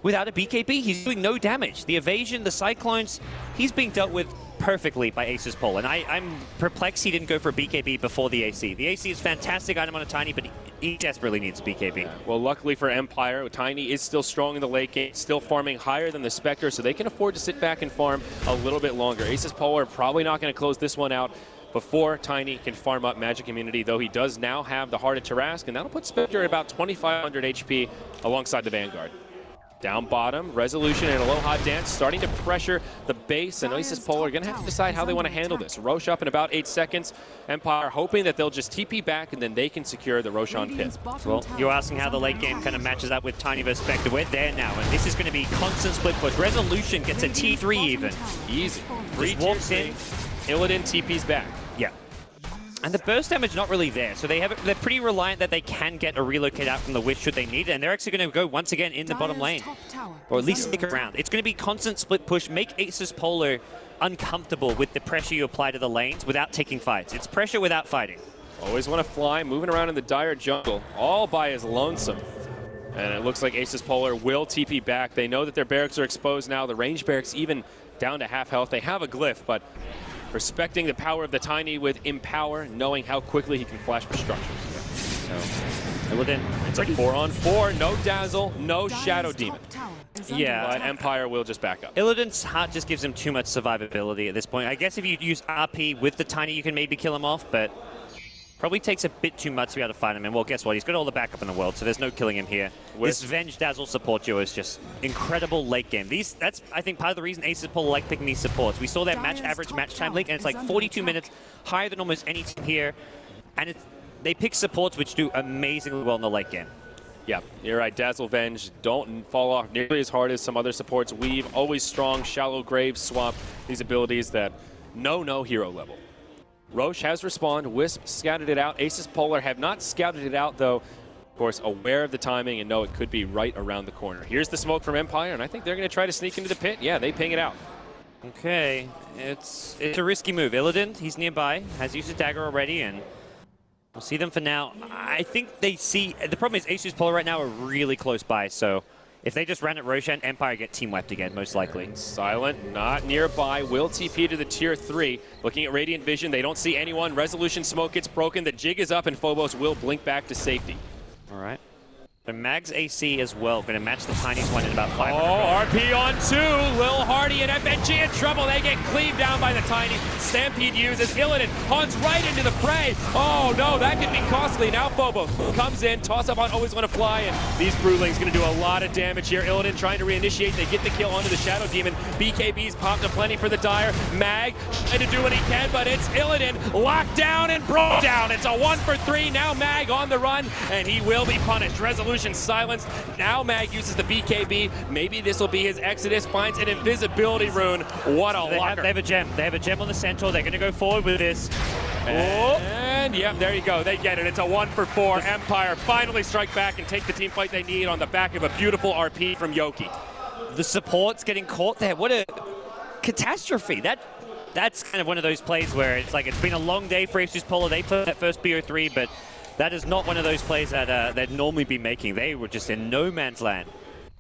Speaker 2: without a BKB. He's doing no damage. The evasion, the Cyclones, he's being dealt with perfectly by Aces Polar. And I'm perplexed he didn't go for a BKB before the AC. The AC is a fantastic item on a Tiny, but he desperately needs a BKB.
Speaker 3: Yeah. Well, luckily for Empire, Tiny is still strong in the late game, still farming higher than the Spectre, so they can afford to sit back and farm a little bit longer. Aces Polar probably not going to close this one out before Tiny can farm up Magic Immunity, though he does now have the Heart of Tarrasque, and that'll put Spectre at about 2,500 HP alongside the Vanguard. Down bottom, Resolution and Aloha Dance starting to pressure the base, and Aces Polar are going to have to decide how they want to handle this. Roche up in about 8 seconds. Empire hoping that they'll just TP back, and then they can secure the Roshan pit.
Speaker 2: Well, you're asking how the late game kind of matches up with Tiny vs Spectre. We're there now, and this is going to be constant split push. Resolution gets a T3 even.
Speaker 3: Easy.
Speaker 2: Just walks in.
Speaker 3: Illidan TP's back.
Speaker 2: Yeah. And the burst damage not really there, so they're pretty reliant that they can get a relocate out from the Wisp should they need it, and they're actually going to go once again in the bottom lane. Or at least stick around. It's going to be constant split push, make Aces Polar uncomfortable with the pressure you apply to the lanes without taking fights. It's pressure without fighting.
Speaker 3: Always want to fly, moving around in the dire jungle, all by his lonesome. And it looks like Aces Polar will TP back. They know that their barracks are exposed now. The range barracks even down to half health. They have a glyph, but respecting the power of the Tiny with Empower, knowing how quickly he can flash for structures.
Speaker 2: So, Illidan,
Speaker 3: it's a 4-on-4, no Dazzle, no Shadow Demon.
Speaker 2: Yeah.
Speaker 3: But Empire will just back up.
Speaker 2: Illidan's heart just gives him too much survivability at this point. I guess if you use RP with the Tiny, you can maybe kill him off, but probably takes a bit too much to be able to fight him. And well, guess what? He's got all the backup in the world, so there's no killing him here. This Venge Dazzle support duo is just incredible late game. That's, I think, part of the reason Aces Polar like picking these supports. We saw their average match time leak, and it's like 42 minutes, higher than almost any team here. And they pick supports which do amazingly well in the late game.
Speaker 3: Yeah, you're right. Dazzle, Venge don't fall off nearly as hard as some other supports. Weave, always strong, Shallow Grave, Swap, these abilities that no hero level. Roche has respawned, Wisp scouted it out. Aces Polar have not scouted it out, though. Of course, aware of the timing and know it could be right around the corner. Here's the smoke from Empire, and I think they're going to try to sneak into the pit. Yeah, they ping it out.
Speaker 2: Okay, it's a risky move. Illidan, he's nearby, has used his dagger already, and we'll see them for now. I think they see... The problem is Aces Polar right now are really close by, so If they just ran at Roshan, Empire get team wiped again, most likely.
Speaker 3: Silent, not nearby, will TP to the tier 3. Looking at Radiant Vision, they don't see anyone. Resolution smoke gets broken, the jig is up, and Phobos will blink back to safety.
Speaker 2: All right. So Mag's AC as well, going to match the Tiny's one in about 500.
Speaker 3: Oh, RP on 2. Lil Hardy and FNG in trouble. They get cleaved down by the Tiny. Stampede uses Illidan. Hunts right into the fray. Oh, no, that could be costly. Now Phobos comes in. Toss up on Always Want to Fly. And these Broodlings going to do a lot of damage here. Illidan trying to reinitiate. They get the kill onto the Shadow Demon. BKB's popped a plenty for the Dire. Mag trying to do what he can, but it's Illidan locked down and brought down. It's a 1 for 3. Now Mag on the run, and he will be punished. Resolution silenced. Now Mag uses the BKB. Maybe this will be his exodus. Finds an invisibility rune. What a locker.
Speaker 2: They have a gem. They have a gem on the Centaur. They're going to go forward with this.
Speaker 3: And yep, there you go. They get it. It's a 1 for 4. Empire finally strike back and take the team fight they need on the back of a beautiful RP from Yoki.
Speaker 2: The support's getting caught there. What a catastrophe. That's kind of one of those plays where it's like it's been a long day for Asus Polar. They played that first BO3, but that is not one of those plays that they'd normally be making. They were just in no man's land.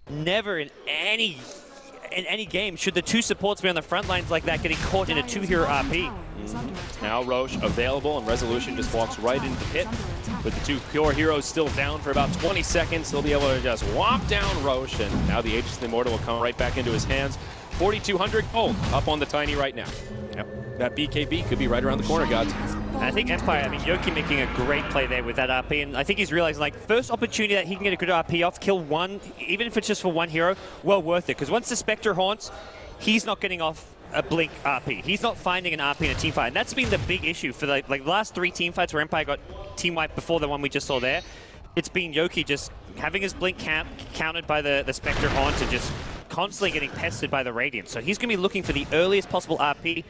Speaker 2: Never in any game should the two supports be on the front lines like that, getting caught in a 2-hero RP.
Speaker 3: Now Roche available, and Resolution just walks right into the pit. With the two pure heroes still down for about 20 seconds, he'll be able to just whomp down Roche, and now the Aegis of the Immortal will come right back into his hands. 4,200 gold up on the Tiny right now. Yep. That BKB could be right around the corner, gods.
Speaker 2: And I think Empire, I mean, Yoki making a great play there with that RP, and I think he's realizing, like, first opportunity that he can get a good RP off, kill one, even if it's just for one hero, well worth it. Because once the Spectre haunts, he's not getting off a blink RP. He's not finding an RP in a team fight, and that's been the big issue for the last 3 team fights where Empire got team wiped before the one we just saw there. It's been Yoki just having his blink countered by the Spectre haunt and just constantly getting pestered by the Radiant. So he's going to be looking for the earliest possible RP.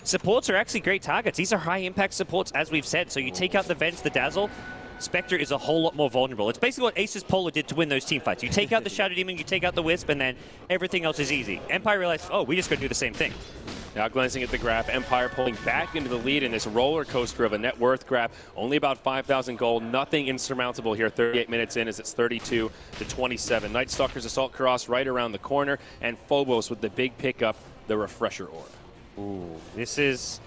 Speaker 2: Supports are actually great targets. These are high-impact supports, as we've said. So you take out the Vents, the Dazzle, Spectre is a whole lot more vulnerable. It's basically what Asus Polar did to win those team fights. You take out the Shadow Demon, you take out the Wisp, and then everything else is easy. Empire realized, oh, we just got to do the same thing.
Speaker 3: Now glancing at the graph, Empire pulling back into the lead in this roller coaster of a net worth graph. Only about 5,000 gold, nothing insurmountable here 38 minutes in as it's 32 to 27. Night Stalker's Assault Cross right around the corner, and Phobos with the big pickup, the Refresher Orb.
Speaker 2: Ooh, this is...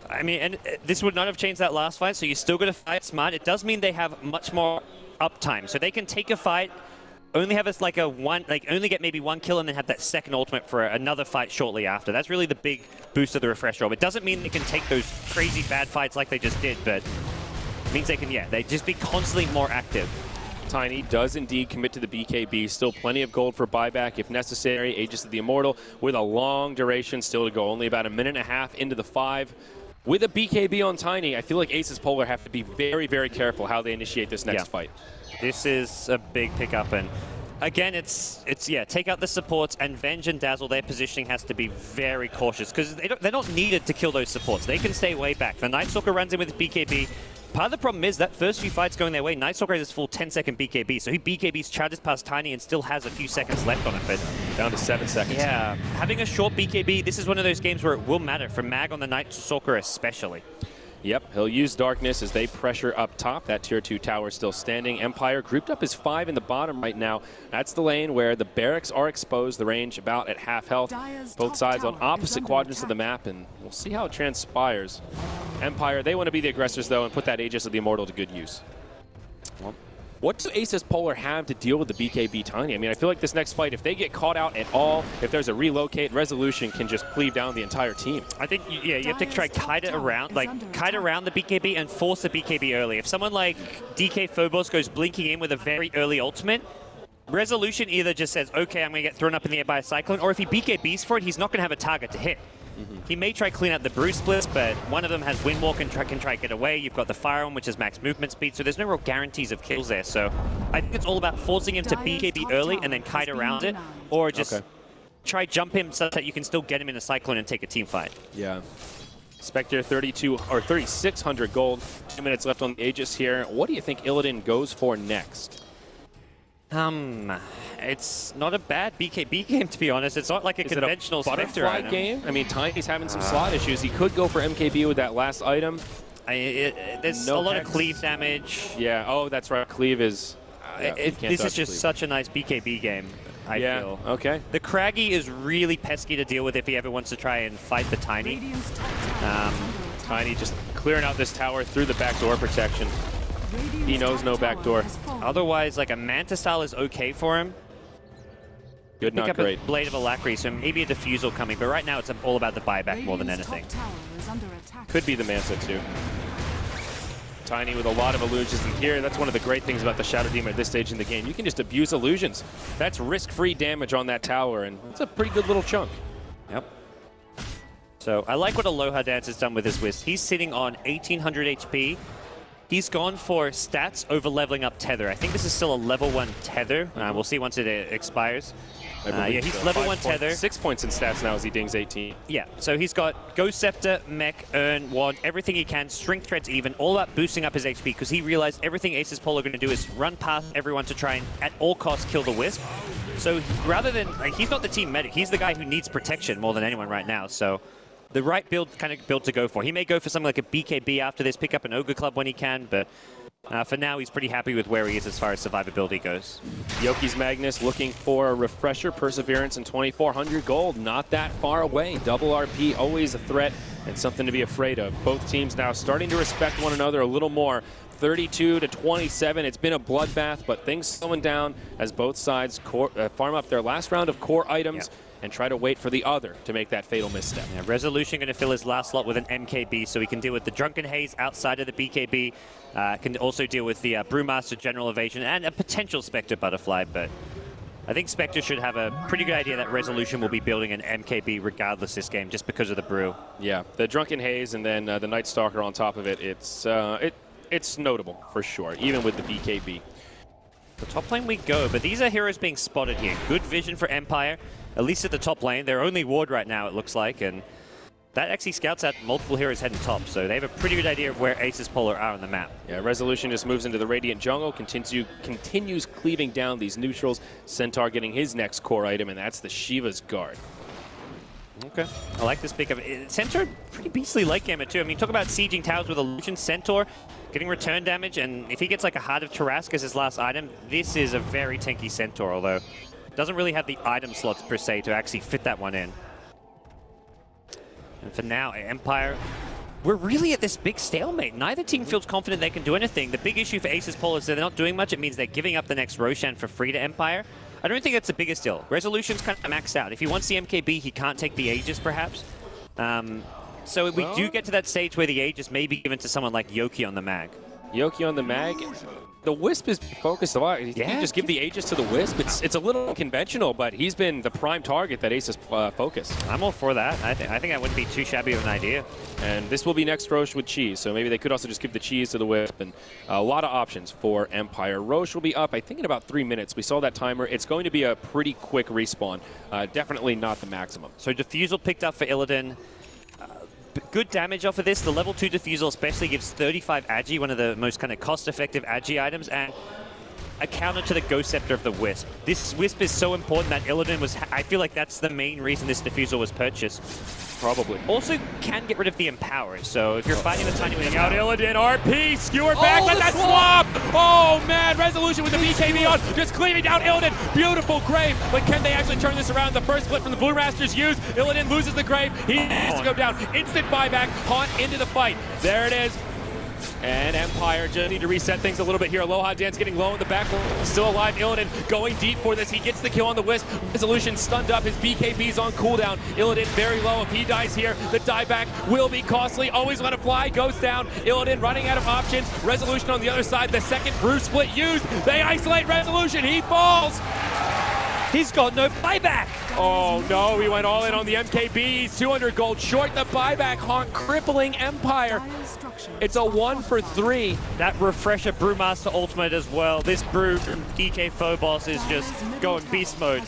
Speaker 2: I mean, and this would not have changed that last fight, so you still got to fight smart. It does mean they have much more uptime, so they can take a fight, only have us like only get maybe 1 kill and then have that second ultimate for another fight shortly after. That's really the big boost of the Refresh Orb. It doesn't mean they can take those crazy bad fights like they just did, but it means they can, yeah, they just be constantly more active.
Speaker 3: Tiny does indeed commit to the BKB. Still plenty of gold for buyback if necessary. Aegis of the Immortal with a long duration still to go. Only about a minute and a half into the 5. With a BKB on Tiny, I feel like Asus Polar have to be very, very careful how they initiate this next fight.
Speaker 2: This is a big pickup, and again, it's take out the supports, and Venge and Dazzle, their positioning has to be very cautious because they're not needed to kill those supports. They can stay way back. The Night Stalker runs in with BKB. Part of the problem is that first few fights going their way, Night Stalker has his full 10-second BKB, so he BKBs charges past Tiny and still has a few seconds left on it, but
Speaker 3: down to 7 seconds.
Speaker 2: Yeah, having a short BKB, this is one of those games where it will matter, for Mag on the Night Stalker especially.
Speaker 3: Yep, he'll use Darkness as they pressure up top. That tier 2 tower still standing. Empire grouped up as 5 in the bottom right now. That's the lane where the barracks are exposed, the range about at half health. Both sides on opposite quadrants of the map, and we'll see how it transpires. Empire, they want to be the aggressors, though, and put that Aegis of the Immortal to good use. Well, what do Asus Polar have to deal with the BKB Tiny? I mean, I feel like this next fight, if they get caught out at all, if there's a relocate, Resolution can just cleave down the entire team.
Speaker 2: I think, yeah, you have to try kite it around, kite around the BKB and force the BKB early. If someone like DK Phobos goes blinking in with a very early ultimate, Resolution either just says, okay, I'm going to get thrown up in the air by a Cyclone, or if he BKBs for it, he's not going to have a target to hit. He may try clean out the Bruce splits, but one of them has Windwalk and can try get away. You've got the Firearm, which is max movement speed, so there's no real guarantees of kills there. So I think it's all about forcing him to BKB early and then kite around it, or just try jump him so that you can still get him in a Cyclone and take a team fight.
Speaker 3: Yeah. Spectre 3,600 gold. 2 minutes left on the Aegis here. What do you think Illidan goes for next?
Speaker 2: It's not a bad BKB game, to be honest. It's not like a conventional Spectre item.
Speaker 3: Game? I mean, Tiny's having some slot issues. He could go for MKB with that last item.
Speaker 2: There's a lot of cleave damage.
Speaker 3: Yeah, oh, that's right. Cleave is...
Speaker 2: this is just such a nice BKB game. I feel.
Speaker 3: Okay.
Speaker 2: The Craggy is really pesky to deal with if he ever wants to try and fight the Tiny.
Speaker 3: Tiny just clearing out this tower through the backdoor protection. He knows no backdoor.
Speaker 2: Otherwise, like a Manta style is okay for him.
Speaker 3: Good,
Speaker 2: Pick
Speaker 3: not
Speaker 2: up
Speaker 3: great.
Speaker 2: a Blade of Alacrity, so maybe a Diffusal coming, but right now it's all about the buyback more than anything.
Speaker 3: Could be the Manta too. Tiny with a lot of illusions in here. That's one of the great things about the Shadow Demon at this stage in the game. You can just abuse illusions. That's risk-free damage on that tower, and it's a pretty good little chunk.
Speaker 2: Yep. So I like what Aloha Dance has done with his Wisp. He's sitting on 1800 HP. He's gone for stats over leveling up Tether. I think this is still a level 1 Tether. We'll see once it expires. Yeah, he's level 1 Tether.
Speaker 3: 6 points in stats now as he dings 18.
Speaker 2: Yeah, so he's got Ghost Scepter, Mech, Urn, Wand, everything he can, Strength Threads even, all about boosting up his HP because he realized everything Aces.Pro are going to do is run past everyone to try and, at all costs, kill the Wisp. So rather than, like, he's not the team medic, he's the guy who needs protection more than anyone right now. So the right build, kind of build to go for. He may go for something like a BKB after this, pick up an Ogre Club when he can, but for now, he's pretty happy with where he is as far as survivability goes.
Speaker 3: Yoki's Magnus looking for a refresher, Perseverance, and 2,400 gold. Not that far away. Double RP, always a threat and something to be afraid of. Both teams now starting to respect one another a little more. 32 to 27. It's been a bloodbath, but things slowing down as both sides farm up their last round of core items. Yep. And try to wait for the other to make that fatal misstep. Yeah,
Speaker 2: Resolution going to fill his last slot with an MKB, so he can deal with the Drunken Haze outside of the BKB. Can also deal with the Brewmaster General Evasion and a potential Spectre Butterfly, but I think Spectre should have a pretty good idea that Resolution will be building an MKB regardless this game, just because of the Brew.
Speaker 3: Yeah, the Drunken Haze and then the Night Stalker on top of it, it's notable for sure, even with the BKB.
Speaker 2: The top lane we go, but these are heroes being spotted here. Good vision for Empire, at least at the top lane. They're only ward right now, it looks like, and that actually scouts out multiple heroes heading top, so they have a pretty good idea of where Aces.Pro are on the map. Yeah,
Speaker 3: Resolution just moves into the Radiant jungle, continues cleaving down these neutrals. Centaur getting his next core item, and that's the Shiva's Guard.
Speaker 2: Okay, I like this pick of it. Centaur, pretty beastly late gamer too. I mean, talk about sieging towers with Illusion. Centaur getting return damage, and if he gets like a Heart of Tarrasque as his last item, this is a very tanky Centaur, although doesn't really have the item slots per se to actually fit that one in. And for now, Empire, we're really at this big stalemate. Neither team feels confident they can do anything. The big issue for Aces.Pro is that they're not doing much. It means they're giving up the next Roshan for free to Empire. I don't think that's the biggest deal. Resolution's kind of maxed out. If he wants the MKB, he can't take the Aegis, perhaps. So we do get to that stage where the Aegis may be given to someone like Yoki on the Mag.
Speaker 3: Yoki on the Mag. The Wisp is focused a lot. You just give the Aegis to the Wisp. It's a little unconventional, but he's been the prime target that Ace has focused.
Speaker 2: I'm all for that. I think that wouldn't be too shabby of an idea.
Speaker 3: And this will be next Roche with Cheese, so maybe they could also just give the Cheese to the Wisp. And a lot of options for Empire. Roche will be up, I think, in about 3 minutes. We saw that timer. It's going to be a pretty quick respawn. Definitely not the maximum.
Speaker 2: So Diffusal picked up for Illidan. Good damage off of this. The level 2 Diffusal especially gives 35 Agi, one of the most kind of cost-effective Agi items, and a counter to the Ghost Scepter of the Wisp. This Wisp is so important that Illidan was... I feel like that's the main reason this Diffusal was purchased.
Speaker 3: Probably.
Speaker 2: Also can get rid of the Empower, so if you're fighting with Tiny with
Speaker 3: out Illidan, RP, skewer back, let that swap! Oh man, Resolution with the BKB on, just cleaving down Illidan. Beautiful grave, but can they actually turn this around? The first flip from the Blue Masters used. Illidan loses the grave, he needs to go down. Instant buyback, Haunt into the fight. There it is. And Empire just need to reset things a little bit here. Aloha Dance getting low in the back. Still alive. Illidan going deep for this. He gets the kill on the Wisp. Resolution stunned up. His BKB's on cooldown. Illidan very low. If he dies here, the dieback will be costly. Always let it fly. Goes down. Illidan running out of options. Resolution on the other side. The second Brew split used. They isolate Resolution. He falls.
Speaker 2: He's got no buyback.
Speaker 3: Oh no, he went all in on the MKB. He's 200 gold short. The buyback Haunt crippling Empire. It's a 1 for 3.
Speaker 2: That Refresher Brewmaster ultimate as well. This Brew DJ Phobos is just going beast mode.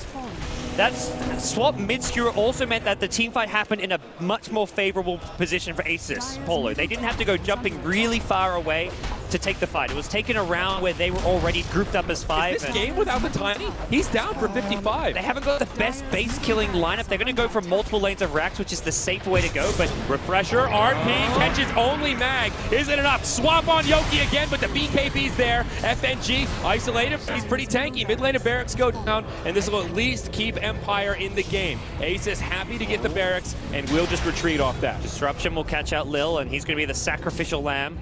Speaker 2: That swap mid-skewer also meant that the team fight happened in a much more favorable position for Aces Polo. They didn't have to go jumping really far away. to take the fight. It was taken around where they were already grouped up as 5.
Speaker 3: Is this game without the Tiny? He's down for 55.
Speaker 2: They haven't got the best base killing lineup. They're going to go for multiple lanes of racks, which is the safer way to go, but
Speaker 3: Refresher, RP, catches only Mag. Isn't enough. Swap on Yoki again, but the BKB's there. FNG, isolated. He's pretty tanky. Mid lane of Barracks go down, and this will at least keep Empire in the game. Ace is happy to get the Barracks, and will just retreat off that.
Speaker 2: Disruption will catch out Lil, and he's going to be the sacrificial lamb.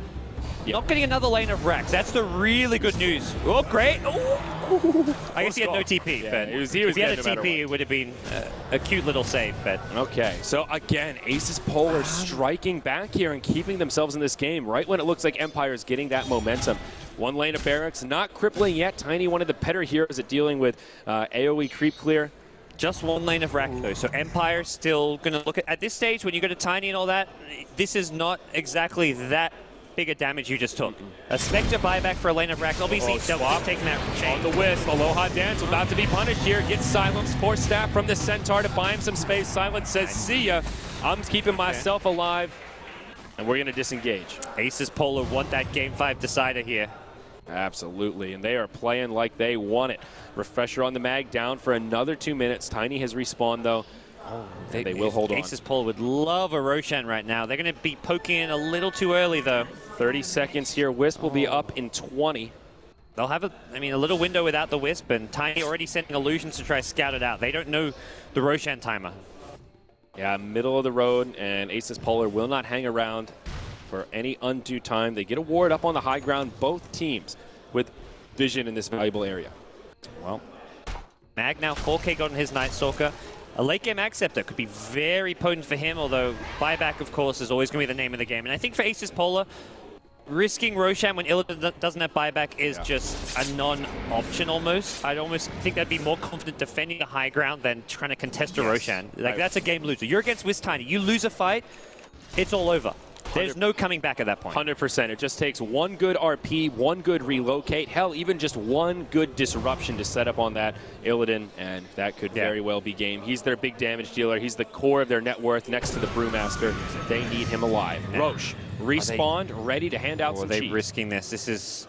Speaker 2: Not getting another lane of racks. That's the really good news. Oh, great. Ooh. I guess he had no TP,
Speaker 3: yeah,
Speaker 2: but
Speaker 3: he was
Speaker 2: if he had a
Speaker 3: no
Speaker 2: TP, it would have been a cute little save. But
Speaker 3: okay, so again, Aces Polar striking back here and keeping themselves in this game right when it looks like Empire is getting that momentum. One lane of Barracks, not crippling yet. Tiny, one of the better heroes at dealing with AoE creep clear.
Speaker 2: Just one lane of rack though, so Empire still going to look at this stage when you go to Tiny and all that, this is not exactly that bigger damage you just took. A Spectre buyback for a lane of racks, obviously Swap taking that chain.
Speaker 3: On the wisp, Aloha Dance about to be punished here, gets silenced, force staff from the Centaur to buy him some space. Silence says, see ya, I'm keeping myself alive, and we're going to disengage.
Speaker 2: Aces Polar want that Game 5 decider here.
Speaker 3: Absolutely, and they are playing like they want it. Refresher on the mag, down for another 2 minutes. Tiny has respawned though. They will hold on.
Speaker 2: Aces Polar would love a Roshan right now. They're going to be poking in a little too early though.
Speaker 3: 30 seconds here. Wisp will be up in 20.
Speaker 2: They'll have a little window without the Wisp, and Tiny already sending illusions to try to scout it out. They don't know the Roshan timer.
Speaker 3: Yeah, middle of the road, and Aces Polar will not hang around for any undue time. They get a ward up on the high ground, both teams with vision in this valuable area.
Speaker 2: Well, Mag now 4K got on his Night Stalker. A late game Acceptor could be very potent for him, although buyback, of course, is always going to be the name of the game. And I think for Aces Polar, risking Roshan when Illidan doesn't have buyback is just a non-option almost. I'd almost think they'd be more confident defending the high ground than trying to contest a Roshan. Like, that's a game loser. You're against Wiz Tiny. You lose a fight, it's all over. There's no coming back at that point.
Speaker 3: 100%. It just takes one good RP, one good relocate, hell, even just one good disruption to set up on that Illidan, and that could very well be game. He's their big damage dealer. He's the core of their net worth next to the Brewmaster. They need him alive. Roche, respawned, ready to hand out some cheese.
Speaker 2: Are they risking this? This is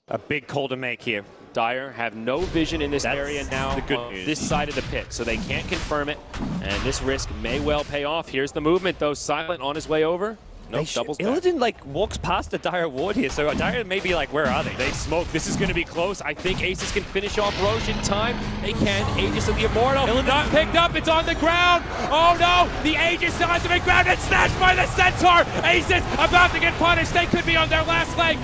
Speaker 2: a big call to make here.
Speaker 3: Dire have no vision in this area now on this side of the pit, so they can't confirm it, and this risk may well pay off. Here's the movement, though. Silent on his way over. Nope, doubles back.
Speaker 2: Illidan, like, walks past the Dire ward here, so Dire may be like, where are they?
Speaker 3: They smoke. This is going to be close. I think Aces can finish off Roche in time. They can. Aegis of the Immortal. Illidan not picked up. It's on the ground. Oh, no. The Aegis is on the ground. It's snatched by the Centaur. Aces about to get punished. They could be on their last leg.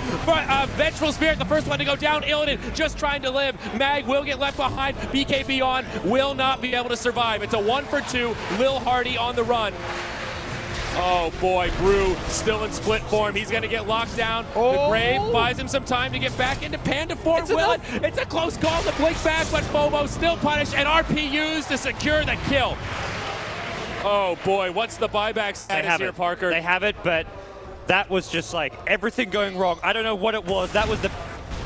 Speaker 3: Vengeful Spirit, the first one to go down. Illidan just trying to live. Mag will get left behind. BKB on. Will not be able to survive. It's a 1 for 2. Lil Hardy on the run. Oh boy, Brew still in split form. He's going to get locked down. The Grave buys him some time to get back into Panda form. It's a close call to blink back, but Bobo still punished, and RP used to secure the kill. Oh boy, what's the buyback status here, Parker?
Speaker 2: They have it, but that was just like everything going wrong. I don't know what it was. That was the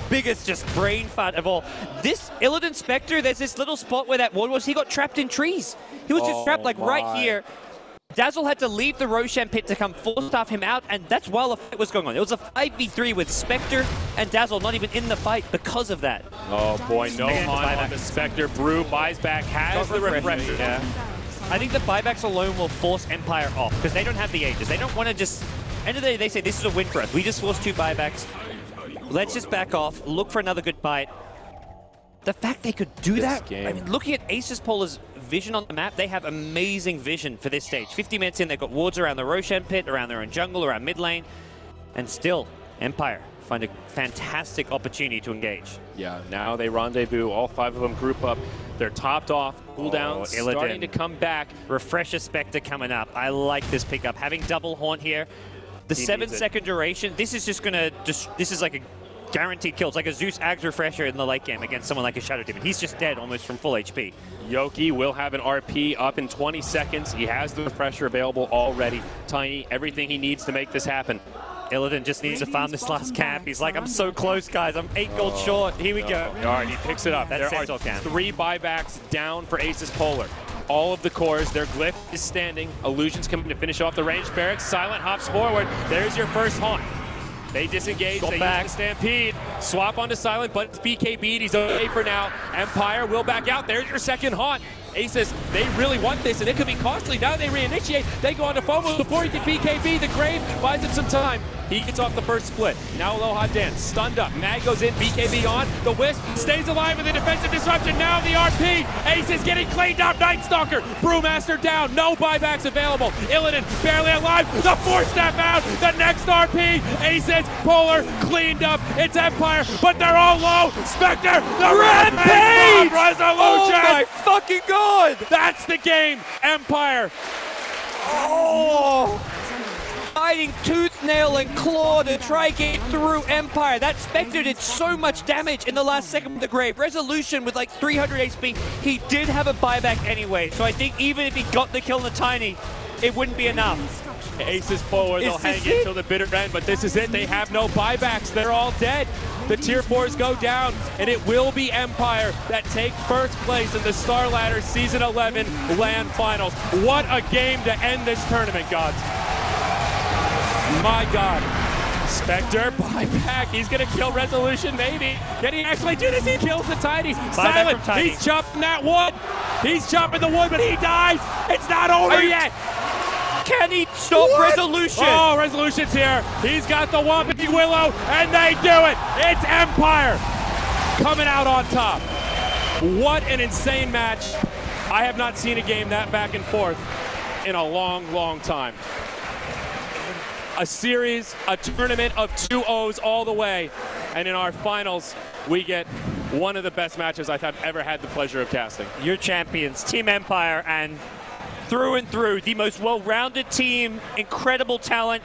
Speaker 2: biggest just brain fart of all. This Illidan Spectre, there's this little spot where that ward was. He got trapped in trees. He was just trapped like right here. Dazzle had to leave the Roshan pit to come full staff him out, and that's while the fight was going on. It was a 5v3 with Spectre and Dazzle not even in the fight because of that.
Speaker 3: Oh boy, no harm on the Spectre. Brew buys back, has the refresher.
Speaker 2: Yeah. I think the buybacks alone will force Empire off because they don't have the Aegis. They don't want to just... End of the day, they say this is a win for us. We just forced 2 buybacks. Let's just back off, look for another good fight. The fact they could do that, I mean, looking at Aces Polar's vision on the map, they have amazing vision for this stage. 50 minutes in, they've got wards around the Roshan pit, around their own jungle, around mid lane, and still, Empire find a fantastic opportunity to engage.
Speaker 3: Yeah, now they rendezvous, all 5 of them group up. They're topped off, cooldown starting to come back.
Speaker 2: Refresher Spectre coming up. I like this pickup. Having double Haunt here, the 7-second duration, this is just gonna, this is like a guaranteed kill. It's like a Zeus Ags refresher in the late game against someone like a Shadow Demon. He's just dead almost from full HP.
Speaker 3: Yoki will have an RP up in 20 seconds. He has the refresher available already. Tiny, everything he needs to make this happen.
Speaker 2: Illidan just needs to farm this last camp. He's like, I'm so close, guys. I'm 8 gold short. Here we go.
Speaker 3: All right, he picks it up. There are 3 buybacks down for Aces Polar. All of the cores, their glyph is standing. Illusion's coming to finish off the range barracks. Silent hops forward. There's your first haunt. They disengage, they use the Stampede. Swap onto Silent, but it's BKB'd. He's okay for now. Empire will back out. There's your second haunt. Aces, they really want this, and it could be costly. Now they reinitiate. They go on to FOMO before he can BKB. The Grave buys him some time. He gets off the first split. Now Aloha Dance, stunned up. Mag goes in, BKB on. The Wisp stays alive with the defensive disruption. Now the RP. Aces getting cleaned up. Night Stalker. Brewmaster down. No buybacks available. Illidan barely alive. The 4-step out. The next RP. Aces, Polar, cleaned up. It's Empire, but they're all low. Spectre, the Rampage! Resolution!
Speaker 5: Oh my fucking god!
Speaker 3: That's the game. Empire.
Speaker 5: Oh! Fighting tooth, nail, and claw to try get through Empire. That Spectre did so much damage in the last second with the Grave. Resolution with like 300 HP. He did have a buyback anyway, so I think even if he got the kill on the Tiny, it wouldn't be enough.
Speaker 3: Aces forward, they'll hang in till the bitter end, but this is it. They have no buybacks. They're all dead. The tier 4s go down, and it will be Empire that take first place in the Starladder Season 11 LAN Finals. What a game to end this tournament, gods. My God. Spectre, buyback. He's going to kill Resolution, maybe. Can he actually do this? He kills the Tiny. Silent, he's chopping that wood. He's chopping the wood, but he dies. It's not over yet.
Speaker 5: Can he stop Resolution?
Speaker 3: Oh, Resolution's here. He's got the Whomping Willow, and they do it. It's Empire coming out on top. What an insane match. I have not seen a game that back and forth in a long, long time. A series, a tournament of 2-0s all the way. And in our finals, we get one of the best matches I've ever had the pleasure of casting.
Speaker 5: Your champions, Team Empire, and through and through, the most well-rounded team, incredible talent.